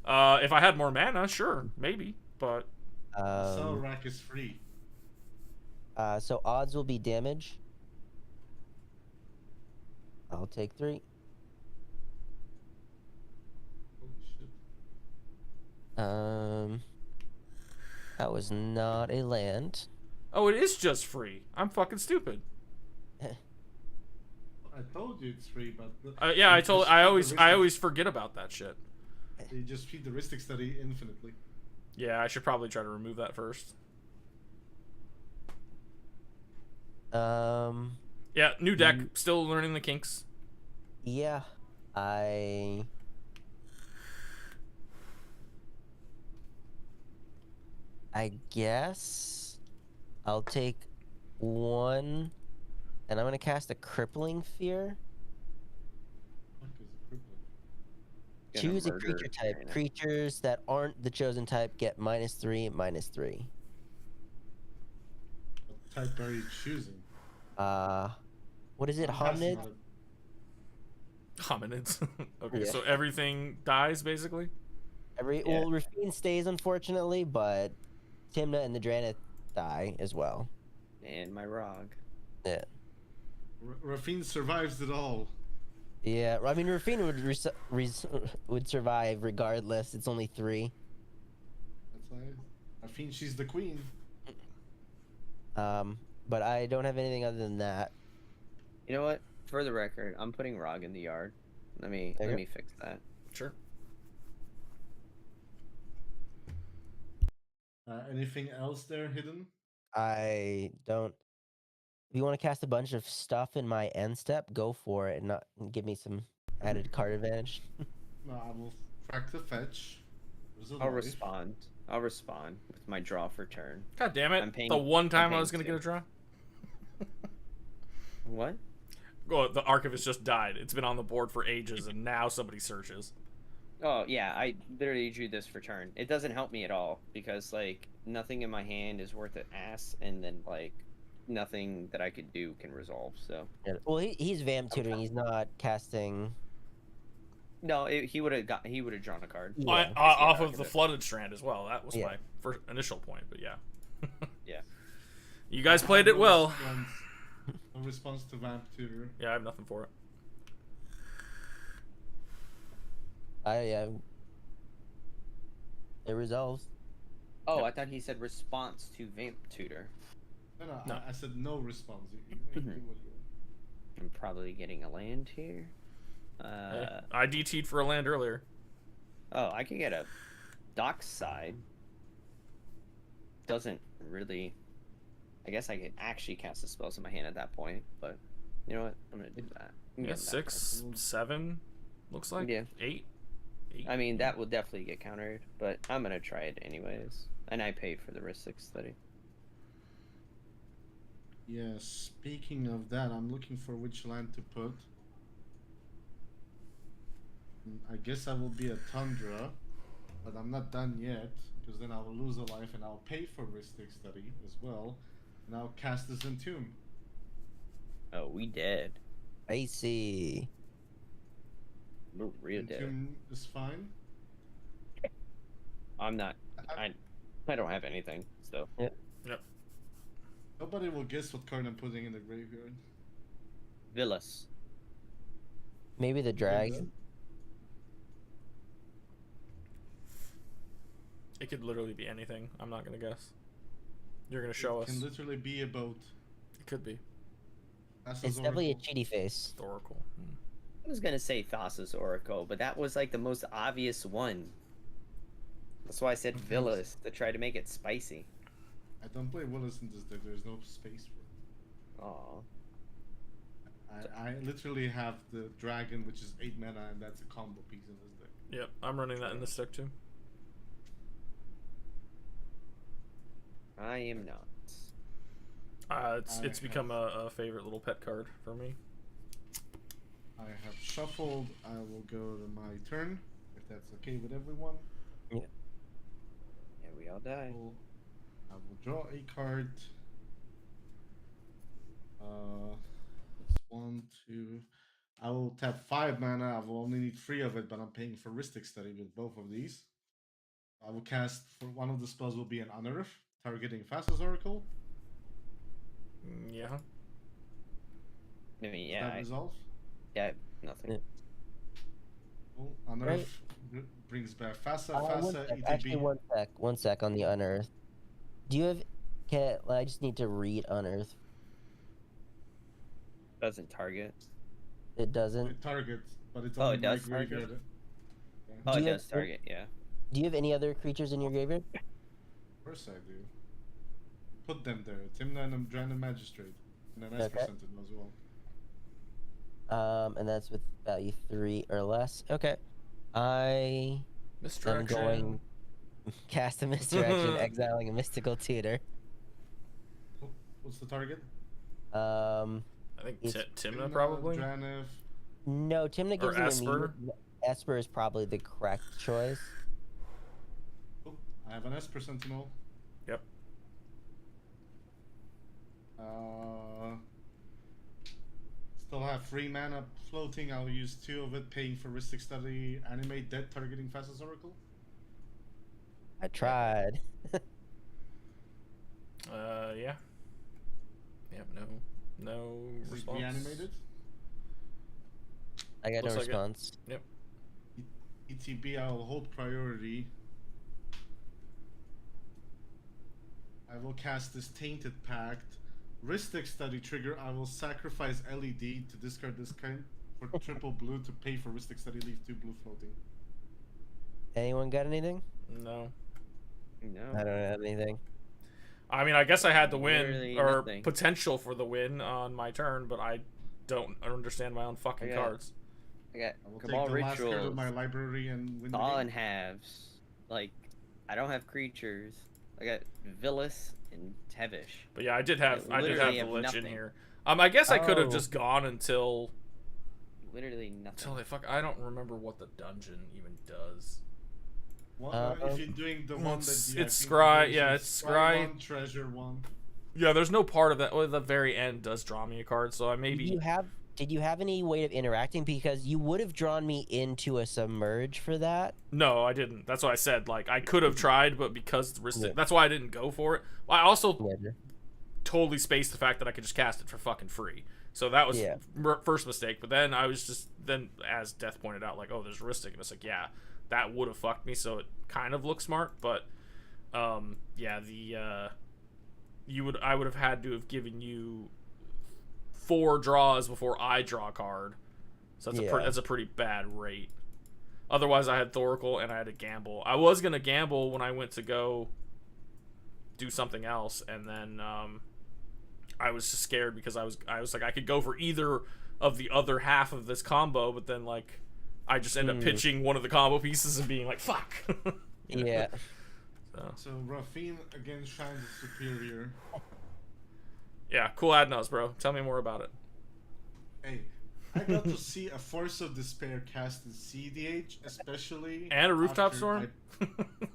If I had more mana, sure, maybe, but Cell rack is free. So odds will be damage. I'll take 3. Holy shit. That was not a land. oh, it is just free. I'm fucking stupid. I told you it's free, but Yeah, you just I feed the always forget about that shit. You just feed the Ristic study infinitely. Yeah, I should probably try to remove that first. Yeah, new deck, still learning the kinks. Yeah, I guess I'll take 1, and I'm gonna cast a Crippling Fear. Fuck is a crippling? Gonna Choose a murder creature type. China. Creatures that aren't the chosen type get -3, -3. What type are you choosing? What is it? I'm passing Hominid? on it. Hominids. Okay, Yeah. so everything dies, basically? Well, Rafine stays, unfortunately, but Timna and the Draenith die as well. And my Rog. Yeah. Rafine survives it all. Yeah, I mean, Rafine would survive regardless. It's only 3. That's why Rafine, she's the queen. But I don't have anything other than that. You know what? For the record, I'm putting Rog in the yard. Let me fix that. Sure. Anything else there hidden? I don't. If you want to cast a bunch of stuff in my end step, go for it and not give me some added card advantage. No, I will crack the fetch. There's a I'll life. respond. I'll respond with my draw for turn. God damn it. I'm paying- The one time I'm I was going to paying get a draw? What? Oh, the Archivist just died. It's been on the board for ages, and now somebody searches. Oh yeah, I literally drew this for turn. It doesn't help me at all because like nothing in my hand is worth an ass, and then like nothing that I could do can resolve. So Yeah, well, he's Vamp tutoring. He's not casting. no, he would have drawn a card. Yeah. Off Yeah, of the Flooded Strand as well. That was Yeah. my first initial point, but yeah. Yeah. You guys played it well. No response to Vamp Tutor. Yeah, I have nothing for it. It resolves. Oh, I thought he said response to Vamp Tutor. No. I said no response. You do what you want. I'm probably getting a land here. I DT'd for a land earlier. Oh, I could get a Dockside. Doesn't really. I guess I could actually cast the spells in my hand at that point, but you know what? I'm gonna do that. I'm Yeah, getting that 6, 7, looks like. Yeah. 8. card. I mean, that will definitely get countered, but I'm gonna try it anyways. And I paid for the Ristic study. Yeah, speaking of that, I'm looking for which land to put. I guess I will be a Tundra. But I'm not done yet, because then I will lose a life and I'll pay for Ristic Study as well. And I'll cast this Entomb. Oh, we dead. I see. We're real dead. Entomb is fine. I'm not. I don't have anything. So. Yep. Yep. Nobody will guess what card I'm putting in the graveyard. Villas. Maybe the dragon. It could literally be anything. I'm not gonna guess. You're gonna show It us. can literally be a boat. It could be. That's It's definitely a cheaty face. Historical. I was gonna say Thassa's Oracle, but that was like the most obvious one. That's why I said Villas to try to make it spicy. I don't play Willis in this deck. There's no space for it. Aw. I literally have the dragon, which is 8 mana, and that's a combo piece in this deck. Yep, I'm running that in this deck too. I am not. It's become a favorite little pet card for me. I have shuffled. I will go to my turn, if that's okay with everyone. Yeah, we all die. I will draw a card. It's 1, 2. I will tap 5 mana. I will only need 3 of it, but I'm paying for Ristic Study with both of these. I will cast for one of the spells will be an Unearth, targeting Thassa's Oracle. Yeah. I mean, Does yeah. that resolve? Yeah, nothing. Yeah. Well, Unearth brings back Thassa, One Thassa, sec. ETB. Actually, one sec on the Unearth. Do you have? I just need to read Unearth. Doesn't target. It doesn't. It targets, but it's Oh, only it does my target? graveyard. Oh, Do it you does have- target. Yeah. Do you have any other creatures in your graveyard? Of course I do. Put them there. Timna and Drana Magistrate. And an S Okay. percentage as well. And that's with value 3 or less. Okay. I am Misdirection. going cast a misdirection, exiling a mystical tutor. What's the target? I think It's- Timna probably. Dranev. No, Timna Or gives him Esper? immediate- Esper is probably the correct choice. Oh, I have an Esper Sentinel. Yep. Still have 3 mana floating. I'll use 2 of it, paying for Ristic Study, Animate Dead, targeting Thassa's Oracle. I tried. Yeah. Yep. No Is it response. reanimated? I got Looks no like it. response. Yep. ETB, I'll hold priority. I will cast this Tainted Pact. Ristic Study trigger, I will sacrifice LED to discard this kind for triple blue to pay for Ristic Study, leave 2 blue floating. Anyone got anything? No. No. I don't have anything. I mean, I guess I had the win Literally or nothing. potential for the win on my turn, but I don't understand my own fucking I got- cards. I got I will Cabal take the last card of Rituals. my library and win the All in game. halves. Like, I don't have creatures. I got Villas and Tevish. But yeah, I did have I literally the have Lich in nothing. here. I guess I could have Oh. just gone until Literally nothing. they I don't remember what the dungeon even does. If you're doing the one it's- that it's I think Scry- there's yeah, a it's Scry. 1, treasure 1. Yeah, there's no part of that. Well, the very end does draw me a card, so I maybe. Did you have any way of interacting? Because you would have drawn me into a submerge for that. No, I didn't. That's what I said. Like I could have tried, but because the Yeah. that's why I didn't go for it. I also Whatever. totally spaced the fact that I could just cast it for fucking free. So that was Yeah. first mistake. But then I was just as Death pointed out, like, oh, there's Ristic, and it's like, yeah, that would have fucked me. So it kind of looked smart, but yeah, I would have had to have given you 4 draws before I draw a card. So that's Yeah. that's a pretty bad rate. Otherwise, I had Thoracle and I had to gamble. I was gonna gamble when I went to go do something else, and then I was just scared because I was like I could go for either of the other half of this combo, but then like I just end up pitching one of the combo pieces and being like fuck. Yeah. So Rafine again shines as superior. Yeah, cool ad nose, bro. Tell me more about it. Hey, I got to see a Force of Despair cast in cEDH, especially And a rooftop after storm?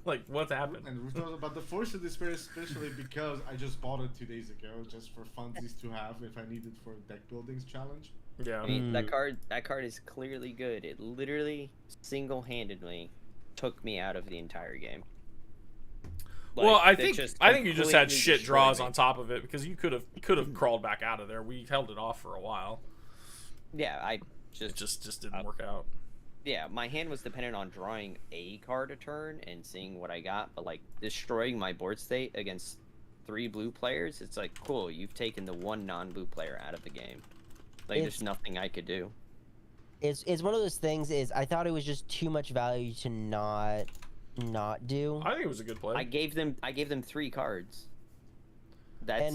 Like, what happened? And rooftop, but the Force of Despair especially because I just bought it 2 days ago, just for funsies to have if I need it for a deck buildings challenge. Yeah. I mean, that card is clearly good. It literally single-handedly took me out of the entire game. Like, Well, I it think just you just had completely shit destroyed draws me. on top of it because you could have crawled back out of there. We held it off for a while. Yeah, I It just didn't work out. yeah, my hand was dependent on drawing a card a turn and seeing what I got, but like destroying my board state against 3 blue players, it's like, cool, you've taken the 1 non-blue player out of the game. Like, there's nothing I could do. It's one of those things. Is I thought it was just too much value to not do. I think it was a good play. I gave them 3 cards. That's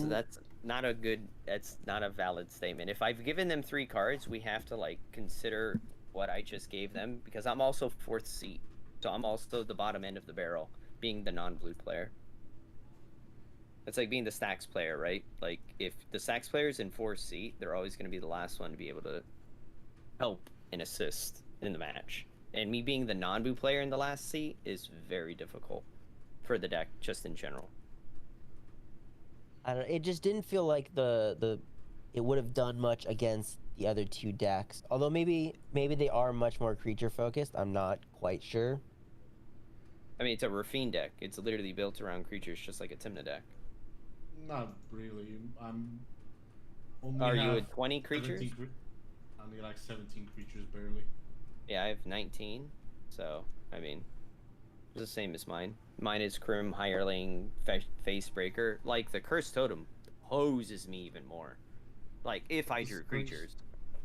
not a good. That's not a valid statement. If I've given them 3 cards, we have to like consider what I just gave them because I'm also 4th seat, so I'm also the bottom end of the barrel, being the non-blue player. It's like being the stacks player, right? Like if the stacks player is in 4th seat, they're always going to be the last one to be able to help and assist in the match. And me being the non-blue player in the last seat is very difficult for the deck, just in general. I don't. It just didn't feel like it would have done much against the other 2 decks. Although maybe they are much more creature focused. I'm not quite sure. I mean, it's a Rafine deck. It's literally built around creatures, just like a Tymna deck. Not really. I'm only Are you have at 20 creatures? 17 only like 17 creatures barely. Yeah, I have 19. So, I mean, it's the same as mine. Mine is Krim, Hireling, Facebreaker. Like, the Cursed Totem hoses me even more. Like, if I drew creatures.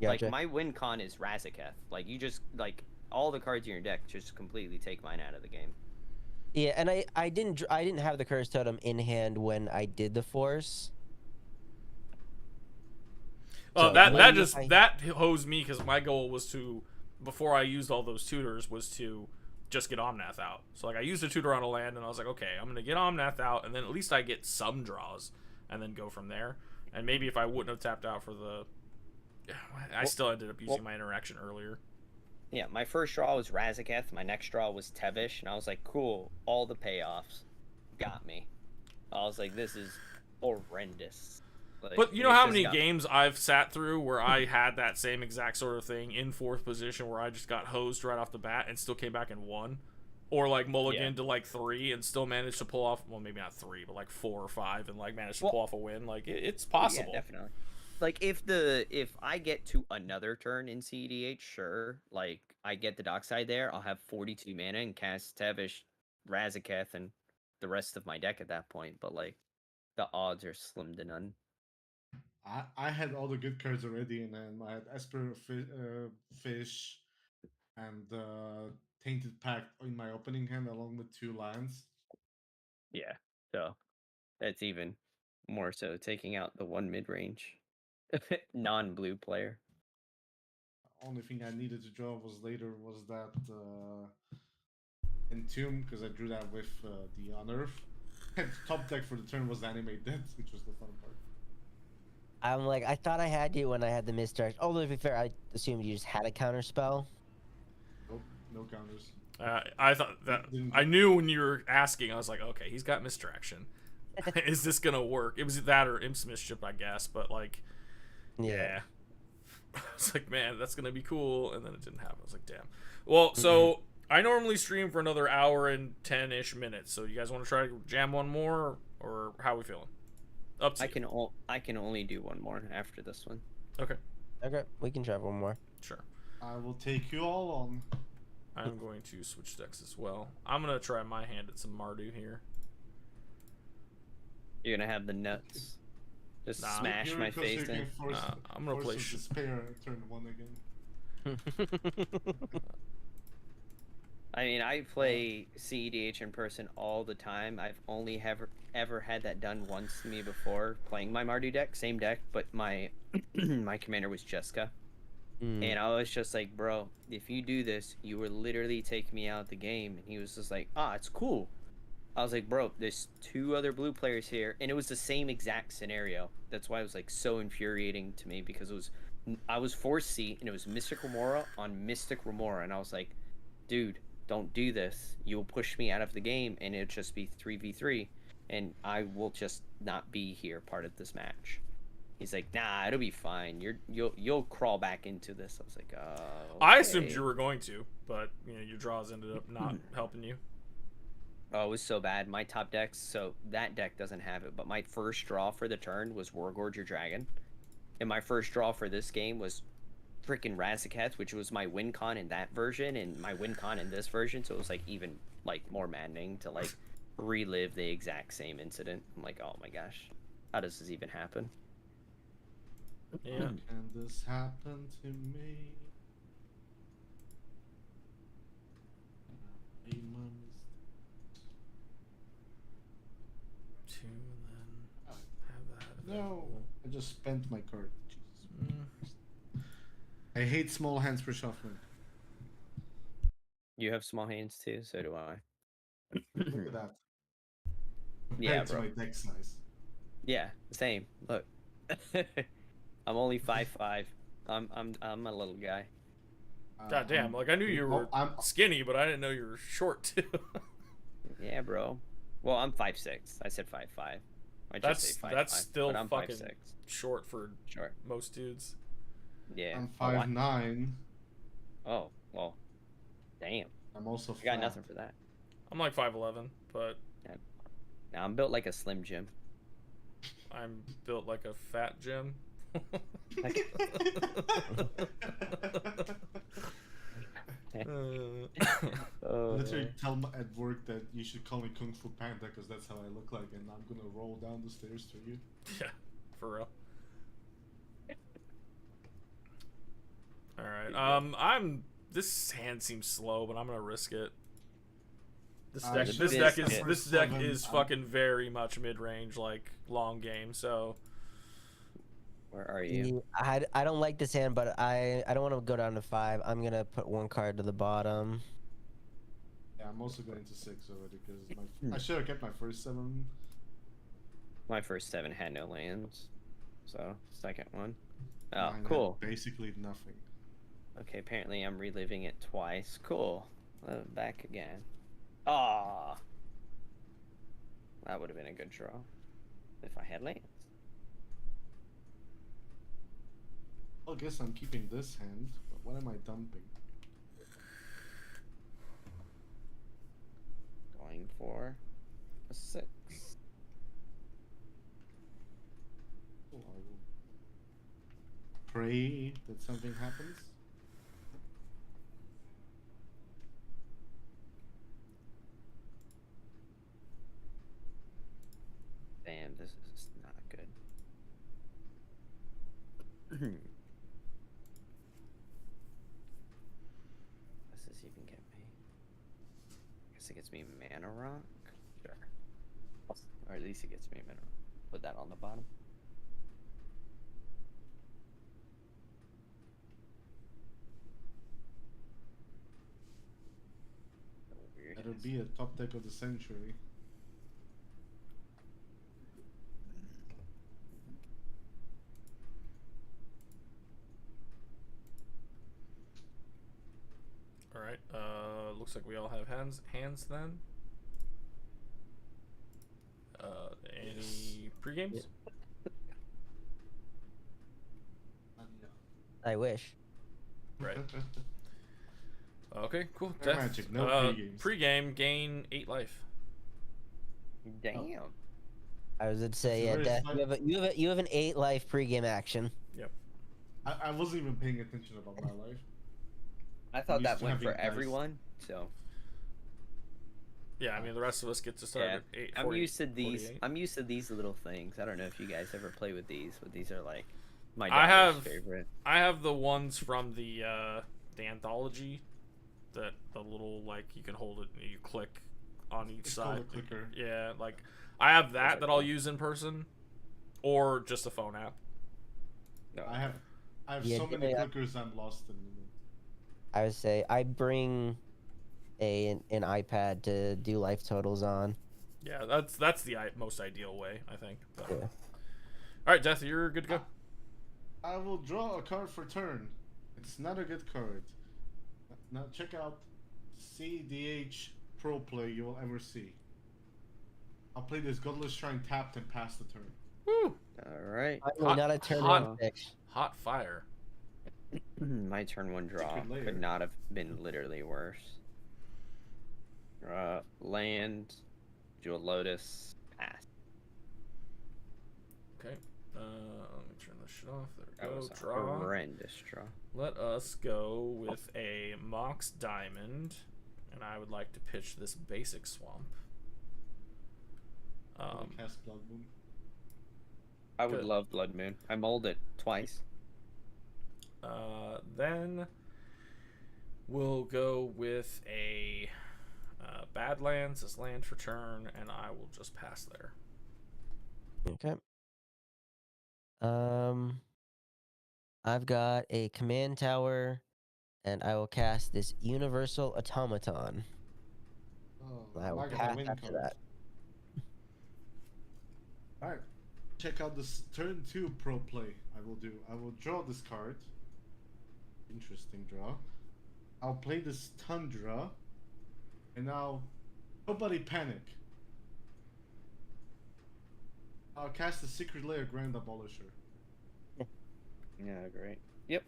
Gotcha. Like, my win con is Razaketh. Like, you just, like, all the cards in your deck just completely take mine out of the game. Yeah, and I didn't have the Curse Totem in hand when I did the Force. Oh, So that hosed me because my goal was to, before I used all those tutors, was to just get Omnath out. So like I used a tutor on a land, and I was like, okay, I'm gonna get Omnath out, and then at least I get some draws, and then go from there. And maybe if I wouldn't have tapped out for the, I still ended up using my interaction earlier. Yeah, my first draw was Razaketh. My next draw was Tevish, and I was like, cool. All the payoffs got me. I was like, this is horrendous. Like, But you know how many games I've sat through where I had that same exact sort of thing in 4th position where I just got hosed right off the bat and still came back and won? Or like mulligan to like 3 and still managed to pull off, well, maybe not 3, but like 4 or 5 and like managed to pull off a win. Like it's possible. Yeah, definitely. Like if I get to another turn in cEDH, sure. Like I get the dockside there, I'll have 42 mana and cast Tevish, Razaketh, and the rest of my deck at that point. But like the odds are slim to none. I had all the good cards already, and then I had Esper Fish and Tainted Pact in my opening hand, along with 2 lands. Yeah, so that's even more so taking out the 1 mid range non-blue player. The only thing I needed to draw was that Entomb, because I drew that with the Unearth. And top deck for the turn was Animate Death, which was the fun part. I'm like, I thought I had you when I had the misdirect. Although to be fair, I assumed you just had a counter spell. Nope, no counters. I thought that I knew when you were asking. I was like, okay, he's got misdirection. Is this gonna work? It was that or Imp's Mischief, I guess. But like, yeah. I was like, man, that's gonna be cool, and then it didn't happen. I was like, damn. Well, so I normally stream for another hour and 10-ish minutes. So you guys want to try to jam one more, or how are we feeling? Up to you. I can only do one more after this one. Okay. Okay, we can try one more. Sure. I will take you all on. I'm going to switch decks as well. I'm gonna try my hand at some Mardu here. You're gonna have the nuts. Just smash Here my it goes, face you're in. I'm gonna play. Despair turn 1 again. I mean, I play cEDH in person all the time. I've only ever had that done once to me before playing my Mardu deck, same deck, but my my commander was Jessica. And I was just like, bro, if you do this, you will literally take me out of the game. And he was just like, it's cool. I was like, bro, there's 2 other blue players here. And it was the same exact scenario. That's why it was like so infuriating to me, because it was I was 4th seat, and it was Mystic Remora on Mystic Remora, and I was like, dude, don't do this. You'll push me out of the game, and it'll just be 3v3, and I will just not be here part of this match. He's like, nah, it'll be fine. You'll crawl back into this. I was like, I assumed okay. you were going to, but you know your draws ended up not helping you. Oh, it was so bad. My top decks, so that deck doesn't have it, but my first draw for the turn was Wargorge your Dragon. And my first draw for this game was freaking Razaketh, which was my win con in that version and my win con in this version, so it was like even like more maddening to like relive the exact same incident. I'm like, oh my gosh, how does this even happen? Yeah. Can this happen to me? To then have that. No, I just spent my card. Jesus. Mm. I hate small hands for shuffling. You have small hands too, so do I. Look at that. Yeah, Compared to bro. my deck size. Yeah, same. Look, I'm only 5'5". I'm a little guy. God damn! Like I knew you were skinny, but I didn't know you were short too. Yeah, bro. Well, I'm 5'6". I said 5'5". I just say 5'5", that's still but I'm fucking 5'6". short for Short. most dudes. Yeah. I'm Oh, I- 5'9". Oh, well. Damn. I'm also I got fat. nothing for that. I'm like 5'11", but Now I'm built like a Slim Jim. I'm built like a fat Jim. Literally tell at work that you should call me Kung Fu Panda because that's how I look like, and I'm gonna roll down the stairs to you. Yeah, for real. All right. This hand seems slow, but I'm gonna risk it. This deck is fucking very much mid range, like long game. So Where are you? I don't like this hand, but I don't want to go down to 5. I'm gonna put 1 card to the bottom. Yeah, I'm also going to 6 already because I should have kept my first 7. My first 7 had no lands. So, second one. Oh, Mine had cool. basically nothing. Okay, apparently I'm reliving it twice. Cool. Back again. Ah, that would have been a good draw if I had lands. I guess I'm keeping this hand, but what am I dumping? Going for a 6. Oh, I will pray that something happens. Damn, this is not good. Does this even get me? I guess it gets me Mana Rock? Sure. Or at least it gets me Mana Rock. Put that on the bottom. That'll be a top deck of the century. all right. Looks like we all have hands then. Any pre-games? I wish. Right. Okay, cool. Fair Death. magic, no pre-games. Pre-game, gain 8 life. Damn. I was gonna say, It's yeah, very Death, fun. you have an 8 life pregame action. I wasn't even paying attention about my life. I thought used that to went having for dice. everyone, so Yeah, I mean the rest of us get to start yeah. at 8. I'm used to these. 48. I'm used to these little things. I don't know if you guys ever play with these, but these are like my I daughter's have- favorite. I have the ones from the anthology, that the little like you can hold it and you click on each It's side. called a clicker. Yeah, like I have that are I'll cool. use in person, or just a phone app. No, I have Yeah, so many yeah. clickers I'm lost in. I would say I bring an iPad to do life totals on. Yeah, that's the most ideal way, I think. But... Yeah. All right, Death, you're good to go. I will draw a card for turn. It's not a good card. Now check out cEDH pro play you will ever see. I'll play this Godless Shrine tapped and pass the turn. Woo! All right. Finally, not a turn hot. one fix. Hot fire. My turn 1 draw Secret lair. could not have been literally worse. Land, Jewel Lotus, pass. Okay. Let me turn this shit off. There That we was go. a Draw. horrendous draw. Let us go with a Mox Diamond, and I would like to pitch this basic swamp. Cast Blood Moon. I would Good. love Blood Moon. I mulled it twice. Then we'll go with a Badlands as land for turn, and I will just pass there. Okay. I've got a command tower, and I will cast this Universal Automaton. Oh, I will like pass the win after card. that. Alright. Check out this turn 2 pro play. I will draw this card. Interesting draw. I'll play this Tundra. And now, nobody panic. I'll cast the Secret Lair Grand Abolisher. Yeah, great. Yep.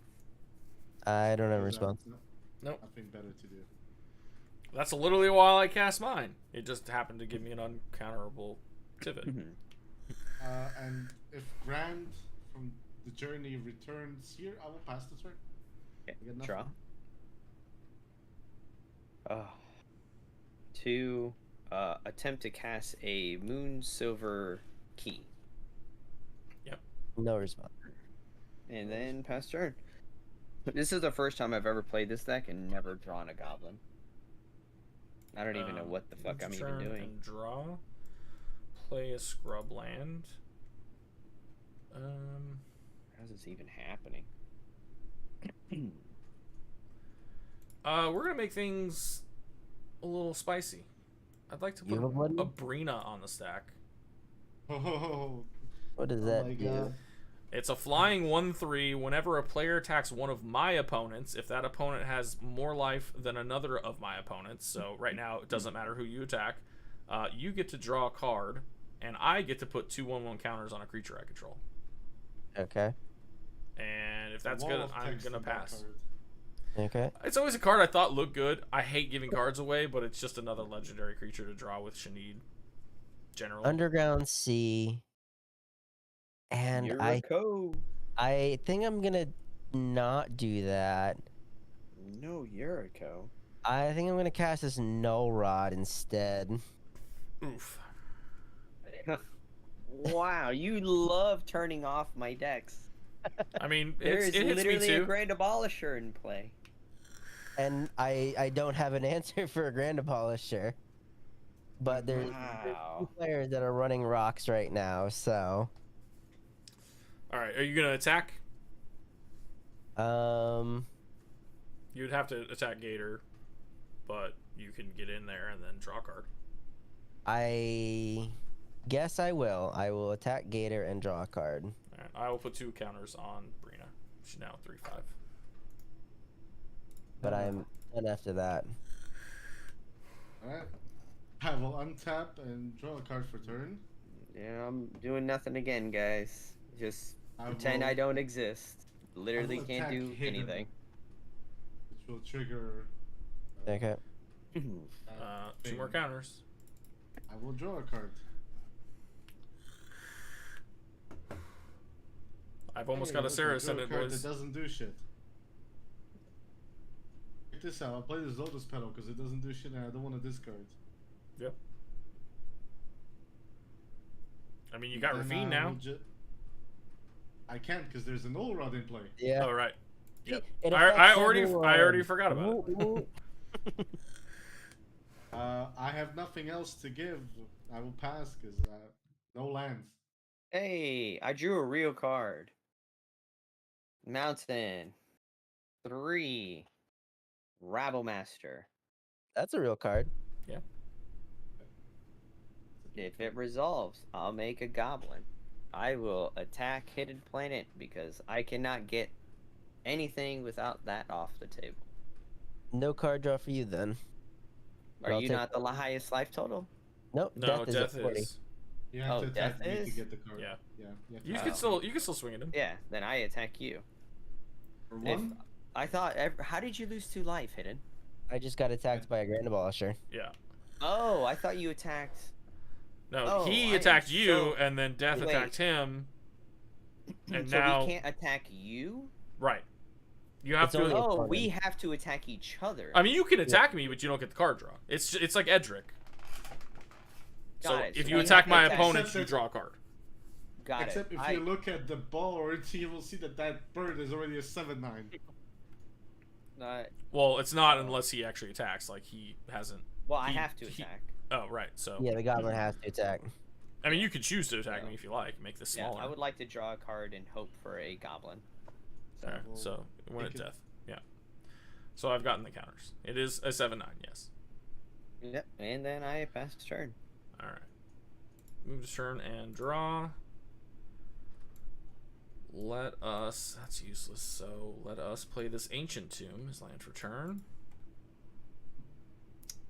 I don't have a Is that- response. no, Nope. Nothing better to do. That's literally why I cast mine. It just happened to give me an uncounterable pivot. And if Grand from the journey returns here, I will pass the turn. Okay, I get nothing. draw. 2. Attempt to cast a Moon Silver Key. No response. And then pass turn. This is the first time I've ever played this deck and never drawn a goblin. I don't even know what the fuck I'm even Turn doing. and draw. Play a scrub land. How's this even happening? We're gonna make things a little spicy. I'd like to put You have one? a Brina on the stack. Oh, What does oh that my do? God. It's a flying 1/3. Whenever a player attacks one of my opponents, if that opponent has more life than another of my opponents, so right now it doesn't matter who you attack, you get to draw a card, and I get to put 2/1/1 counters on a creature I control. Okay. And if A that's wall good, of I'm text gonna in that pass. card. Okay. It's always a card I thought looked good. I hate giving cards away, but it's just another legendary creature to draw with Shanid. Generally. Underground Sea. And Yuriko. I think I'm gonna not do that. No, Yuriko. I think I'm gonna cast this Null Rod instead. Oof. Wow, you love turning off my decks. I mean, There is it hits me literally a too. Grand Abolisher in play. And I don't have an answer for a Grand Abolisher. But there's Wow. 2 players that are running rocks right now, so All right, are you gonna attack? You'd have to attack Gator, but you can get in there and then draw a card. I guess I will. I will attack Gator and draw a card. All right, I will put 2 counters on Brina. She's now 3/5. But I'm done after that. Alright. I will untap and draw a card for turn. Yeah, I'm doing nothing again, guys. Just I pretend will- I don't exist. Literally will can't attack do hidden. anything. Which will trigger. Okay. that 2 more thing. counters. I will draw a card. I've almost Hey, got a look, I Cirrus drew in a it, card boys. that doesn't do shit. Check this out. I'll play this Lotus Petal because it doesn't do shit and I don't want to discard. Yep. I mean, you got Then Ravine I now. will I can't because there's an Null Rod in play. Yeah. Oh right. Yep. It I affects already everyone. forgot about it. Woo, woo. I have nothing else to give. I will pass because no lands. Hey, I drew a real card. Mountain. 3. Rabble Master. That's a real card. If it resolves, I'll make a goblin. I will attack Hidden Planet because I cannot get anything without that off the table. No card draw for you then. Are I'll you take not the highest life total? Nope. No, death is at 40. is. You have to Oh, attack death me to is? get the card. Yeah. Yeah. You have can to still attack swing at him. Yeah, then I attack you. for If one. I thought, how did you lose 2 life, Hidden? I just got attacked by a Grand Abolisher. Yeah. Oh, I thought you attacked. No, Oh, he I- attacked you, so- and then Death Wait. attacked him. And So now, we can't attack you? right? You have It's only to. a- Oh, opponent. we have to attack each other. I mean, you can attack me, but you don't get the card draw. It's like Edric. So Got it. if So you we attack have to my attack- opponent, Except you that- draw a card. Got Except it. if you look at the ball, you will see that that bird is already a 7/9. Well, it's not unless he actually attacks. Like he hasn't. Well, I he- have to he- attack. Oh, right. So Yeah, the goblin has to attack. I mean, you could choose to attack Yeah. me if you like. Make this Yeah, smaller. I would like to draw a card and hope for a goblin. All right. Well, So win at take it. death. Yeah. So I've gotten the counters. It is a 7/9. Yes. Yep, and then I pass turn. All right. Move to turn and draw. Let us. That's useless. So let us play this Ancient Tomb as land for turn.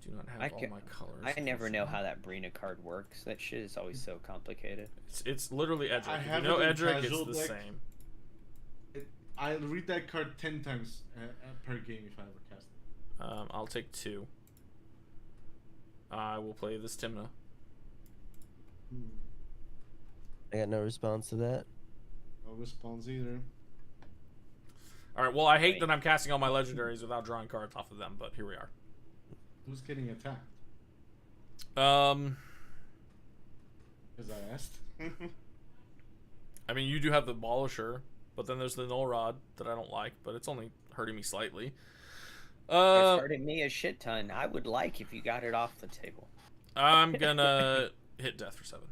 Do not have all my colors. I never know how that Brina card works. That shit is always so complicated. It's literally Edric. I If you have know it in Edric, it's casual the deck. same. I'll read that card 10 times per game if I ever cast it. I'll take 2. I will play this Timna. I got no response to that. No response either. All right. Well, I hate Wait. that I'm casting all my legendaries without drawing cards off of them, but here we are. Who's getting attacked? Um, Because I asked. I mean, you do have the Abolisher, but then there's the Null Rod that I don't like, but it's only hurting me slightly. It's hurting me a shit ton. I would like if you got it off the table. I'm gonna hit death for 7.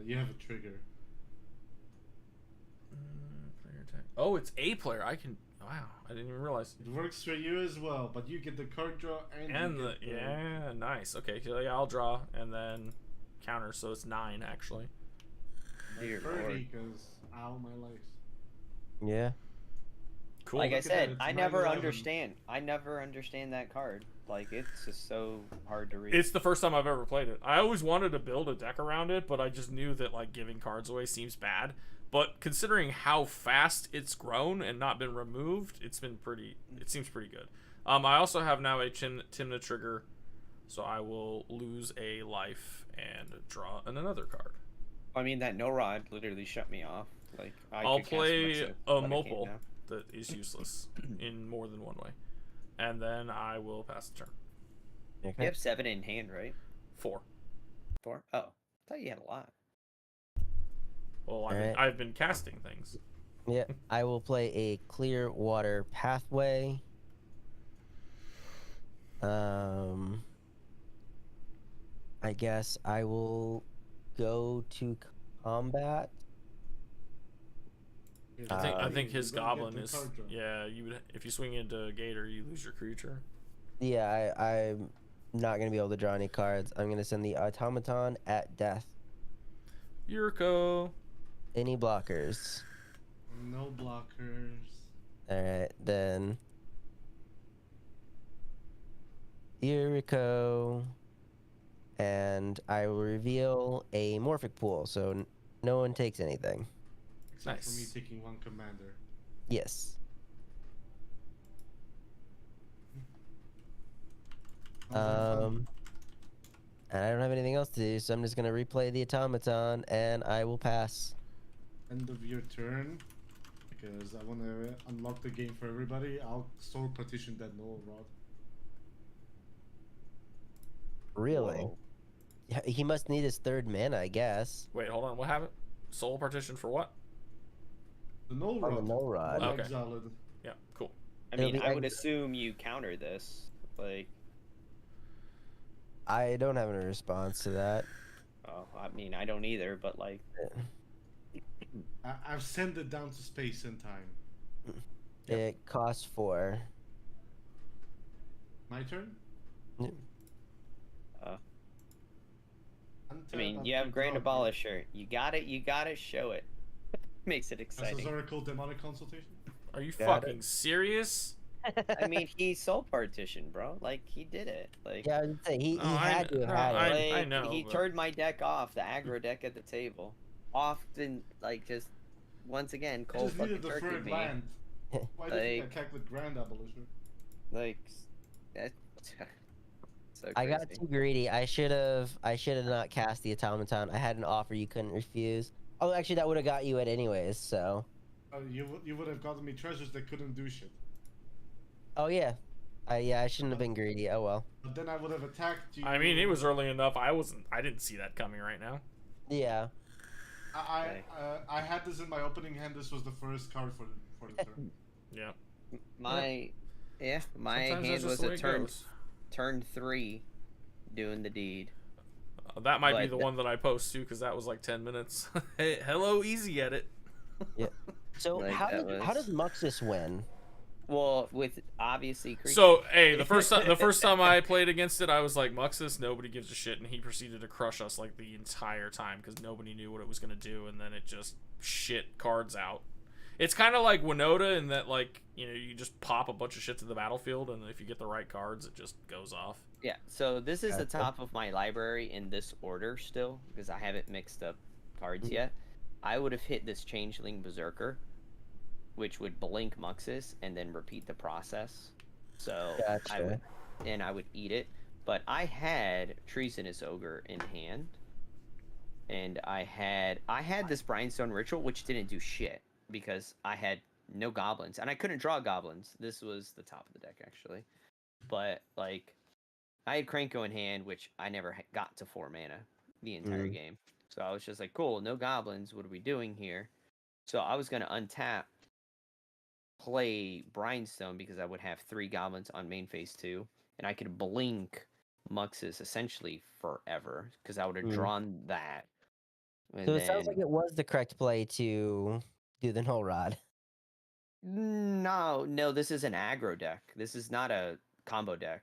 You have a trigger. Player attack. Oh, it's a player. I can. Wow, I didn't even realize. It works for you as well, but you get the card draw And you the get yeah, nice. Okay, so yeah, I'll draw and then counter. So it's 9 actually. Dear 30 Lord. because ow my legs. Yeah. Cool. Like I Look at said, that, it's I never 9/11. understand. I never understand that card. Like it's just so hard to read. It's the first time I've ever played it. I always wanted to build a deck around it, but I just knew that like giving cards away seems bad. But considering how fast it's grown and not been removed, it seems pretty good. I also have now a Timna trigger, so I will lose a life and draw another card. I mean, that no rod literally shut me off. Like I'll could cast play myself, a but I can't mobile now. that is useless in more than one way. And then I will pass the turn. You Okay. have 7 in hand, right? 4. 4? Oh, I thought you had a lot. Well, Alright. I've been casting things. Yeah. I will play a clear water pathway. I guess I will go to combat. I think his You don't get goblin the is card draw. yeah. You would if you swing into Gator, you lose your creature. Yeah, I'm not gonna be able to draw any cards. I'm gonna send the automaton at death. Yuriko. Any blockers? No blockers. Alright, then. Yuriko. And I will reveal a Morphic pool, so no one takes anything. Except for me Nice. taking 1 commander. Yes. Fun. And I don't have anything else to do, so I'm just gonna replay the automaton, and I will pass. End of your turn. Because I want to unlock the game for everybody. I'll soul partition that null rod. Really? Whoa. Yeah, he must need his 3rd mana, I guess. Wait, hold on. What happened? Soul partition for what? The null Oh, rod. the null rod. I'll Okay. exile it. Yeah, cool. I It'll mean, be I would ex- assume you counter this. Like, I don't have any response to that. oh, I mean, I don't either, but like, I've sent it down to space and time. Yep. It costs 4. My turn? I mean, you have Grand Abolisher. You got it. You got to show it. Makes it exciting. Oracle Demonic Consultation? Are you Got fucking serious? I mean, he soul partitioned, bro. Like, he did it. Like, Yeah, I would say he Oh, had to have had it. I know. He but- turned my deck off, the aggro deck at the table. Often, like, just once again, I cold just fucking needed the turkey third me. land. Why didn't I Like- attack with Grand Abolition? Like, that's so crazy. I got too greedy. I should have not cast the automaton. I had an offer you couldn't refuse. Oh, actually, that would have got you it anyways. So. You would have gotten me treasures that couldn't do shit. Oh yeah, I shouldn't have been greedy. Oh well. But then I would have attacked you. I mean, it was early enough. I didn't see that coming right now. Yeah. I had this in my opening hand. This was the first card for the turn. Yeah. My Sometimes hand that's just was the a way it turn goes. turn 3, doing the deed. That might be But the one that I post too, because that was like 10 minutes. Hey, hello, easy edit. So Like, how that does Muxus win? Well, with obviously creatures. So, hey, the first time I played against it, I was like, Muxus, nobody gives a shit, and he proceeded to crush us like the entire time because nobody knew what it was gonna do, and then it just shit cards out. It's kind of like Winota in that, like, you know, you just pop a bunch of shit to the battlefield, and if you get the right cards, it just goes off. Yeah, so this is the Gotcha. top of my library in this order still, because I haven't mixed up cards Mhm. yet. I would have hit this Changeling Berserker, which would blink Muxus and then repeat the process. So Gotcha. I would eat it. But I had Treasonous Ogre in hand. And I had this Brindstone Ritual, which didn't do shit, because I had no goblins. And I couldn't draw goblins. This was the top of the deck, actually. But, like, I had Krenko in hand, which I never got to 4 mana the entire game. So I was just like, cool, no goblins. What are we doing here? So I was going to untap, play Brindstone, because I would have 3 goblins on main phase 2. And I could blink Muxus essentially forever, because I would have drawn that. And So it sounds like it was the correct play to do the Null Rod. No, this is an aggro deck. This is not a combo deck.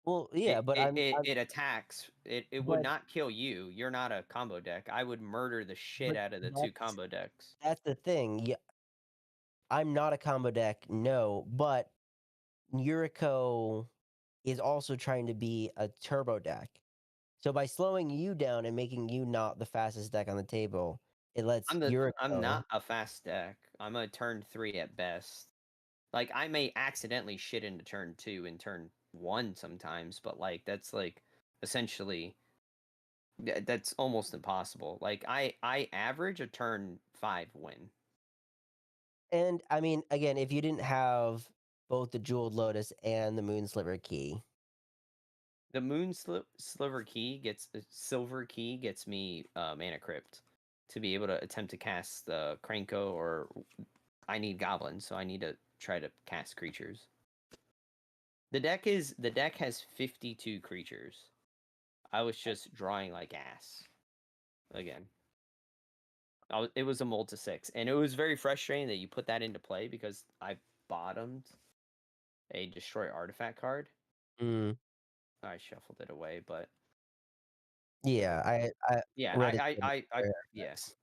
Well, yeah, but it attacks. It would but- not kill you. You're not a combo deck. I would murder the shit But out of the 2 that's- combo decks. that's the thing. Yeah, I'm not a combo deck, no, but Yuriko is also trying to be a turbo deck. So by slowing you down and making you not the fastest deck on the table, it lets Yuriko. I'm not a fast deck. I'm a turn 3 at best. Like, I may accidentally shit into turn 2 and turn 1 sometimes, but like that's like essentially that's almost impossible. Like I average a turn 5 win. And I mean, again, if you didn't have both the Jeweled Lotus and the Moon Sliver Key, The Moon Silver Key gets me Mana Crypt to be able to attempt to cast the Krenko, or I need goblins, so I need to try to cast creatures. The deck has 52 creatures. I was just drawing like ass. Again. It was a mold to 6, and it was very frustrating that you put that into play because I bottomed a destroy artifact card. I shuffled it away, but yeah, I yeah, read it I very yes,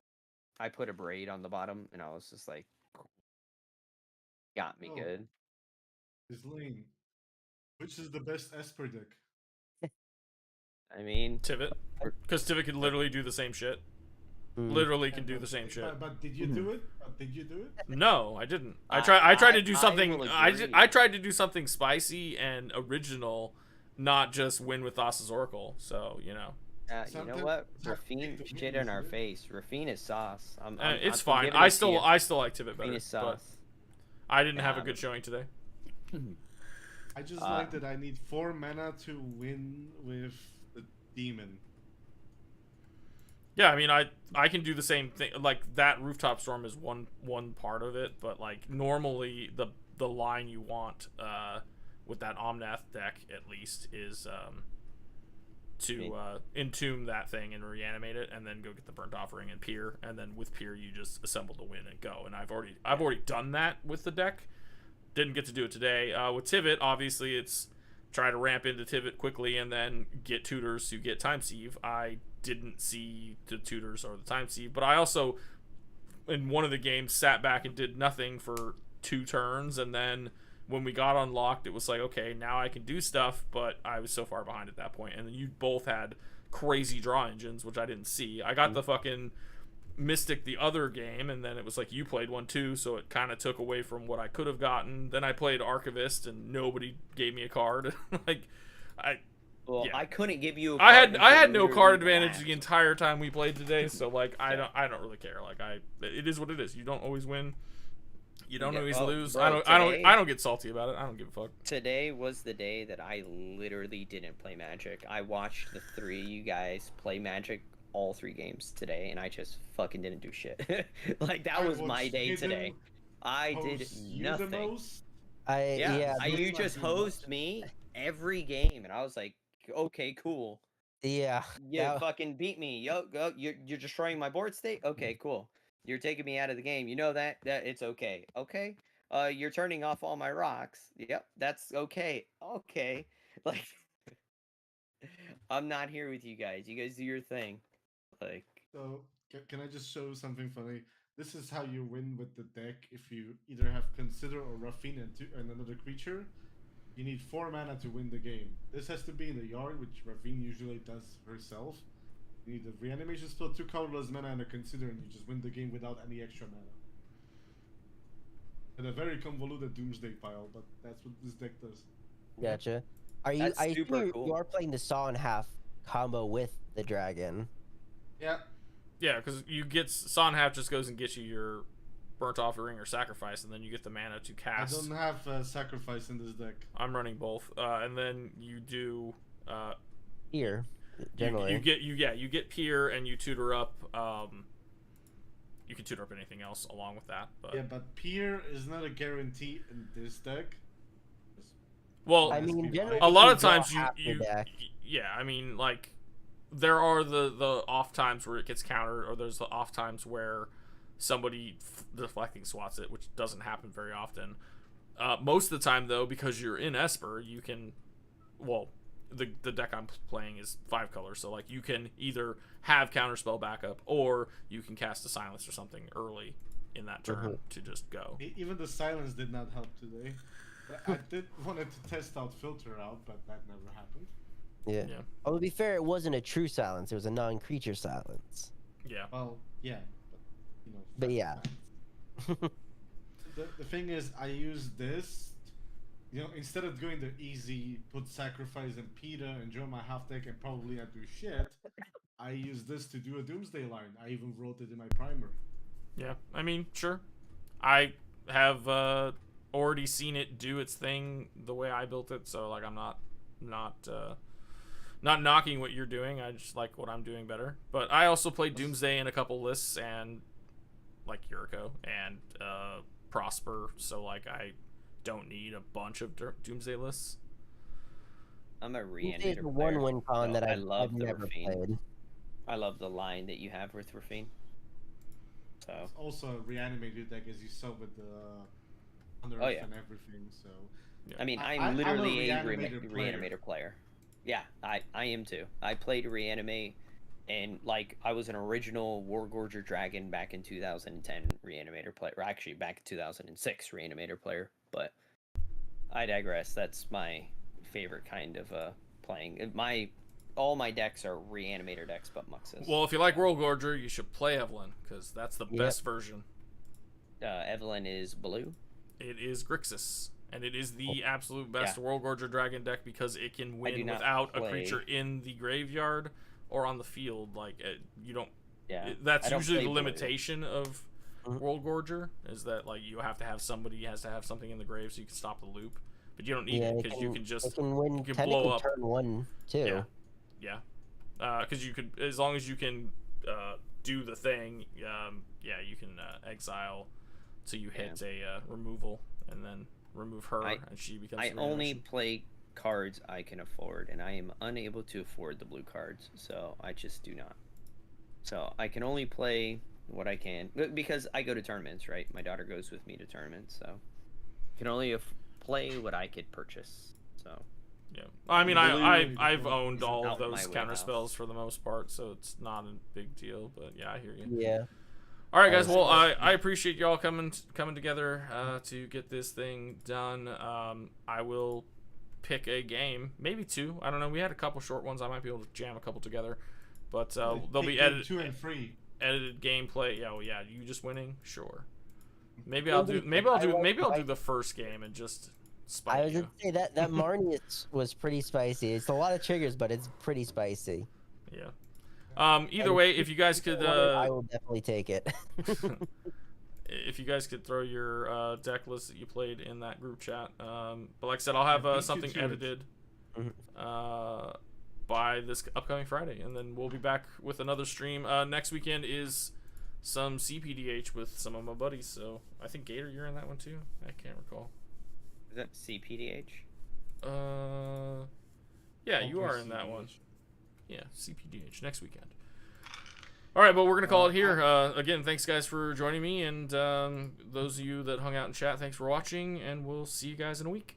I put a braid on the bottom, and I was just like, got me Oh. good. Is Lane. Which is the best Esper deck? I mean, Tivit. Because Tivit could literally do the same shit. Literally can do the same shit. But did you do it? Did you do it? No, I didn't. I I- tried to do I something. will I agree. tried to do something spicy and original, not just win with Thassa's Oracle. So you know, you know Something- what? something Rafine to shit in our use it. face. Rafine is sauce. it's I'm fine. giving I it to still you. like Tivit Rafine better, is but sauce. I didn't have a Yeah. good showing today. I just Uh, like that I need 4 mana to win with the demon. Yeah, I mean, I can do the same thing. Like that rooftop storm is one part of it, but like normally the line you want with that Omnath deck at least is to entomb that thing and reanimate it, and then go get the burnt offering and peer, and then with peer you just assemble the win and go. And I've already done that with the deck. Didn't get to do it today. With Tivit, obviously it's try to ramp into Tivit quickly and then get tutors to get time sieve. I didn't see the tutors or the time sieve, but I also in one of the games sat back and did nothing for 2 turns, and then when we got unlocked, it was like, okay, now I can do stuff, but I was so far behind at that point. And then you both had crazy draw engines, which I didn't see. I got the fucking Mystic the other game, and then it was like you played one too, so it kind of took away from what I could have gotten. Then I played Archivist, and nobody gave me a card. Like, Well, yeah. I couldn't give you. I had no card advantage the entire time we played today, so like I don't really care. Like it is what it is. You don't always win. You don't always lose. Bro, I don't get salty about it. I don't give a fuck. Today was the day that I literally didn't play Magic. I watched the 3 of you guys play Magic all 3 games today, and I just fucking didn't do shit. Like that was my day today. I did nothing. You just hosed me every game, and I was like, okay, cool. Yeah. You fucking beat me. You're destroying my board state. Okay, cool. You're taking me out of the game. You know that it's okay. Okay. You're turning off all my rocks. Yep, that's okay. Okay. Like, I'm not here with you guys. You guys do your thing. Like. So can I just show something funny? This is how you win with the deck. If you either have Consider or Raffine and another creature, you need 4 mana to win the game. This has to be in the yard, which Raffine usually does herself. You need a reanimation spell, 2 colorless mana, and a Consider, and you just win the game without any extra mana. And a very convoluted Doomsday pile, but that's what this deck does. Gotcha. I assume you are playing the Saw in Half combo with the dragon. Yeah. Yeah, because you get Saw in Half just goes and gets you your Burnt Offering or Sacrifice, and then you get the mana to cast. I don't have Sacrifice in this deck. I'm running both, and then you do. Here. Generally, you get Peer and you tutor up. You can tutor up anything else along with that. But... Yeah, but Peer is not a guarantee in this deck. Well, I mean, a lot of times yeah, I mean, like there are the off times where it gets countered, or there's the off times where somebody deflecting swats it, which doesn't happen very often. Most of the time, though, because you're in Esper, you can, well. The deck I'm playing is 5 colors, so like you can either have counterspell backup or you can cast a silence or something early in that turn to just go. Even the silence did not help today. I did wanted to test out Filter out, but that never happened. Yeah. Oh, to be fair, it wasn't a true silence; it was a non-creature silence. Yeah. Well, yeah, but you know. But yeah. The thing is, I use this. You know, instead of doing the easy, put Sacrifice and PETA and draw my half deck and probably not do shit, I use this to do a Doomsday line. I even wrote it in my primer. Yeah, I mean, sure. I have already seen it do its thing the way I built it, so like I'm not knocking what you're doing. I just like what I'm doing better. But I also played Doomsday in a couple lists, and like Yuriko and Prosper, so like I don't need a bunch of Doomsday lists. I'm a Reanimator It's player. one win con that I love I've the never Raffine. played. I love the line that you have with Raffine. So. It's also a reanimated deck, as you saw with the Unearth and everything. So. Yeah. I mean, I'm literally a Reanimator player. Yeah, I am too. I played Reanimate, and like I was an original Wargorger Dragon back in 2010 Reanimator player. Or actually, back in 2006 Reanimator player. But I digress. That's my favorite kind of playing. All my decks are Reanimator decks, but Muxes. Well, if you like World Gorger, you should play Evelyn, because that's the best version. Evelyn is blue. It is Grixis, and it is the absolute best World Gorger Dragon deck because it can win without a creature in the graveyard or on the field. Like you don't. Yeah, that's usually the limitation of World Gorger, is that like you have to have somebody has to have something in the grave so you can stop the loop, but you don't need it because you can just win, you can blow up turn 1 too. Yeah, because you could, as long as you can do the thing, you can exile so you hit a removal and then remove her and she becomes. I only play cards I can afford, and I am unable to afford the blue cards, so I just do not. So I can only play what I can, because I go to tournaments, right? My daughter goes with me to tournaments, so I can only play what I could purchase. So Yeah. I mean, I've Blue owned isn't all of out my those counter wheelhouse. spells for the most part, so it's not a big deal. But yeah, I hear you. Yeah. All right, guys. was- Well, I appreciate y'all coming together to get this thing done. I will pick a game, maybe two. I don't know. We had a couple short ones. I might be able to jam a couple together, but they'll be Take game 2 and 3. edited gameplay. Yeah, well, yeah. You just winning, sure. Maybe Well, I'll do. Maybe I'll do the first game and just spite I was you. gonna say that Marnie was pretty spicy. It's a lot of triggers, but it's pretty spicy. Yeah. Either And way, if you guys could, I will definitely take it. if you guys could throw your deck list that you played in that group chat. But like I said, I'll have beat you something to it. edited by this upcoming Friday, and then we'll be back with another stream. Next weekend is some cPDH with some of my buddies. So I think Gator, you're in that one too. I can't recall. Is that cPDH? Yeah, you are in that one. Yeah, cPDH next weekend. All right, but we're gonna call it here. Again, thanks guys for joining me, and those of you that hung out in chat, thanks for watching, and we'll see you guys in a week.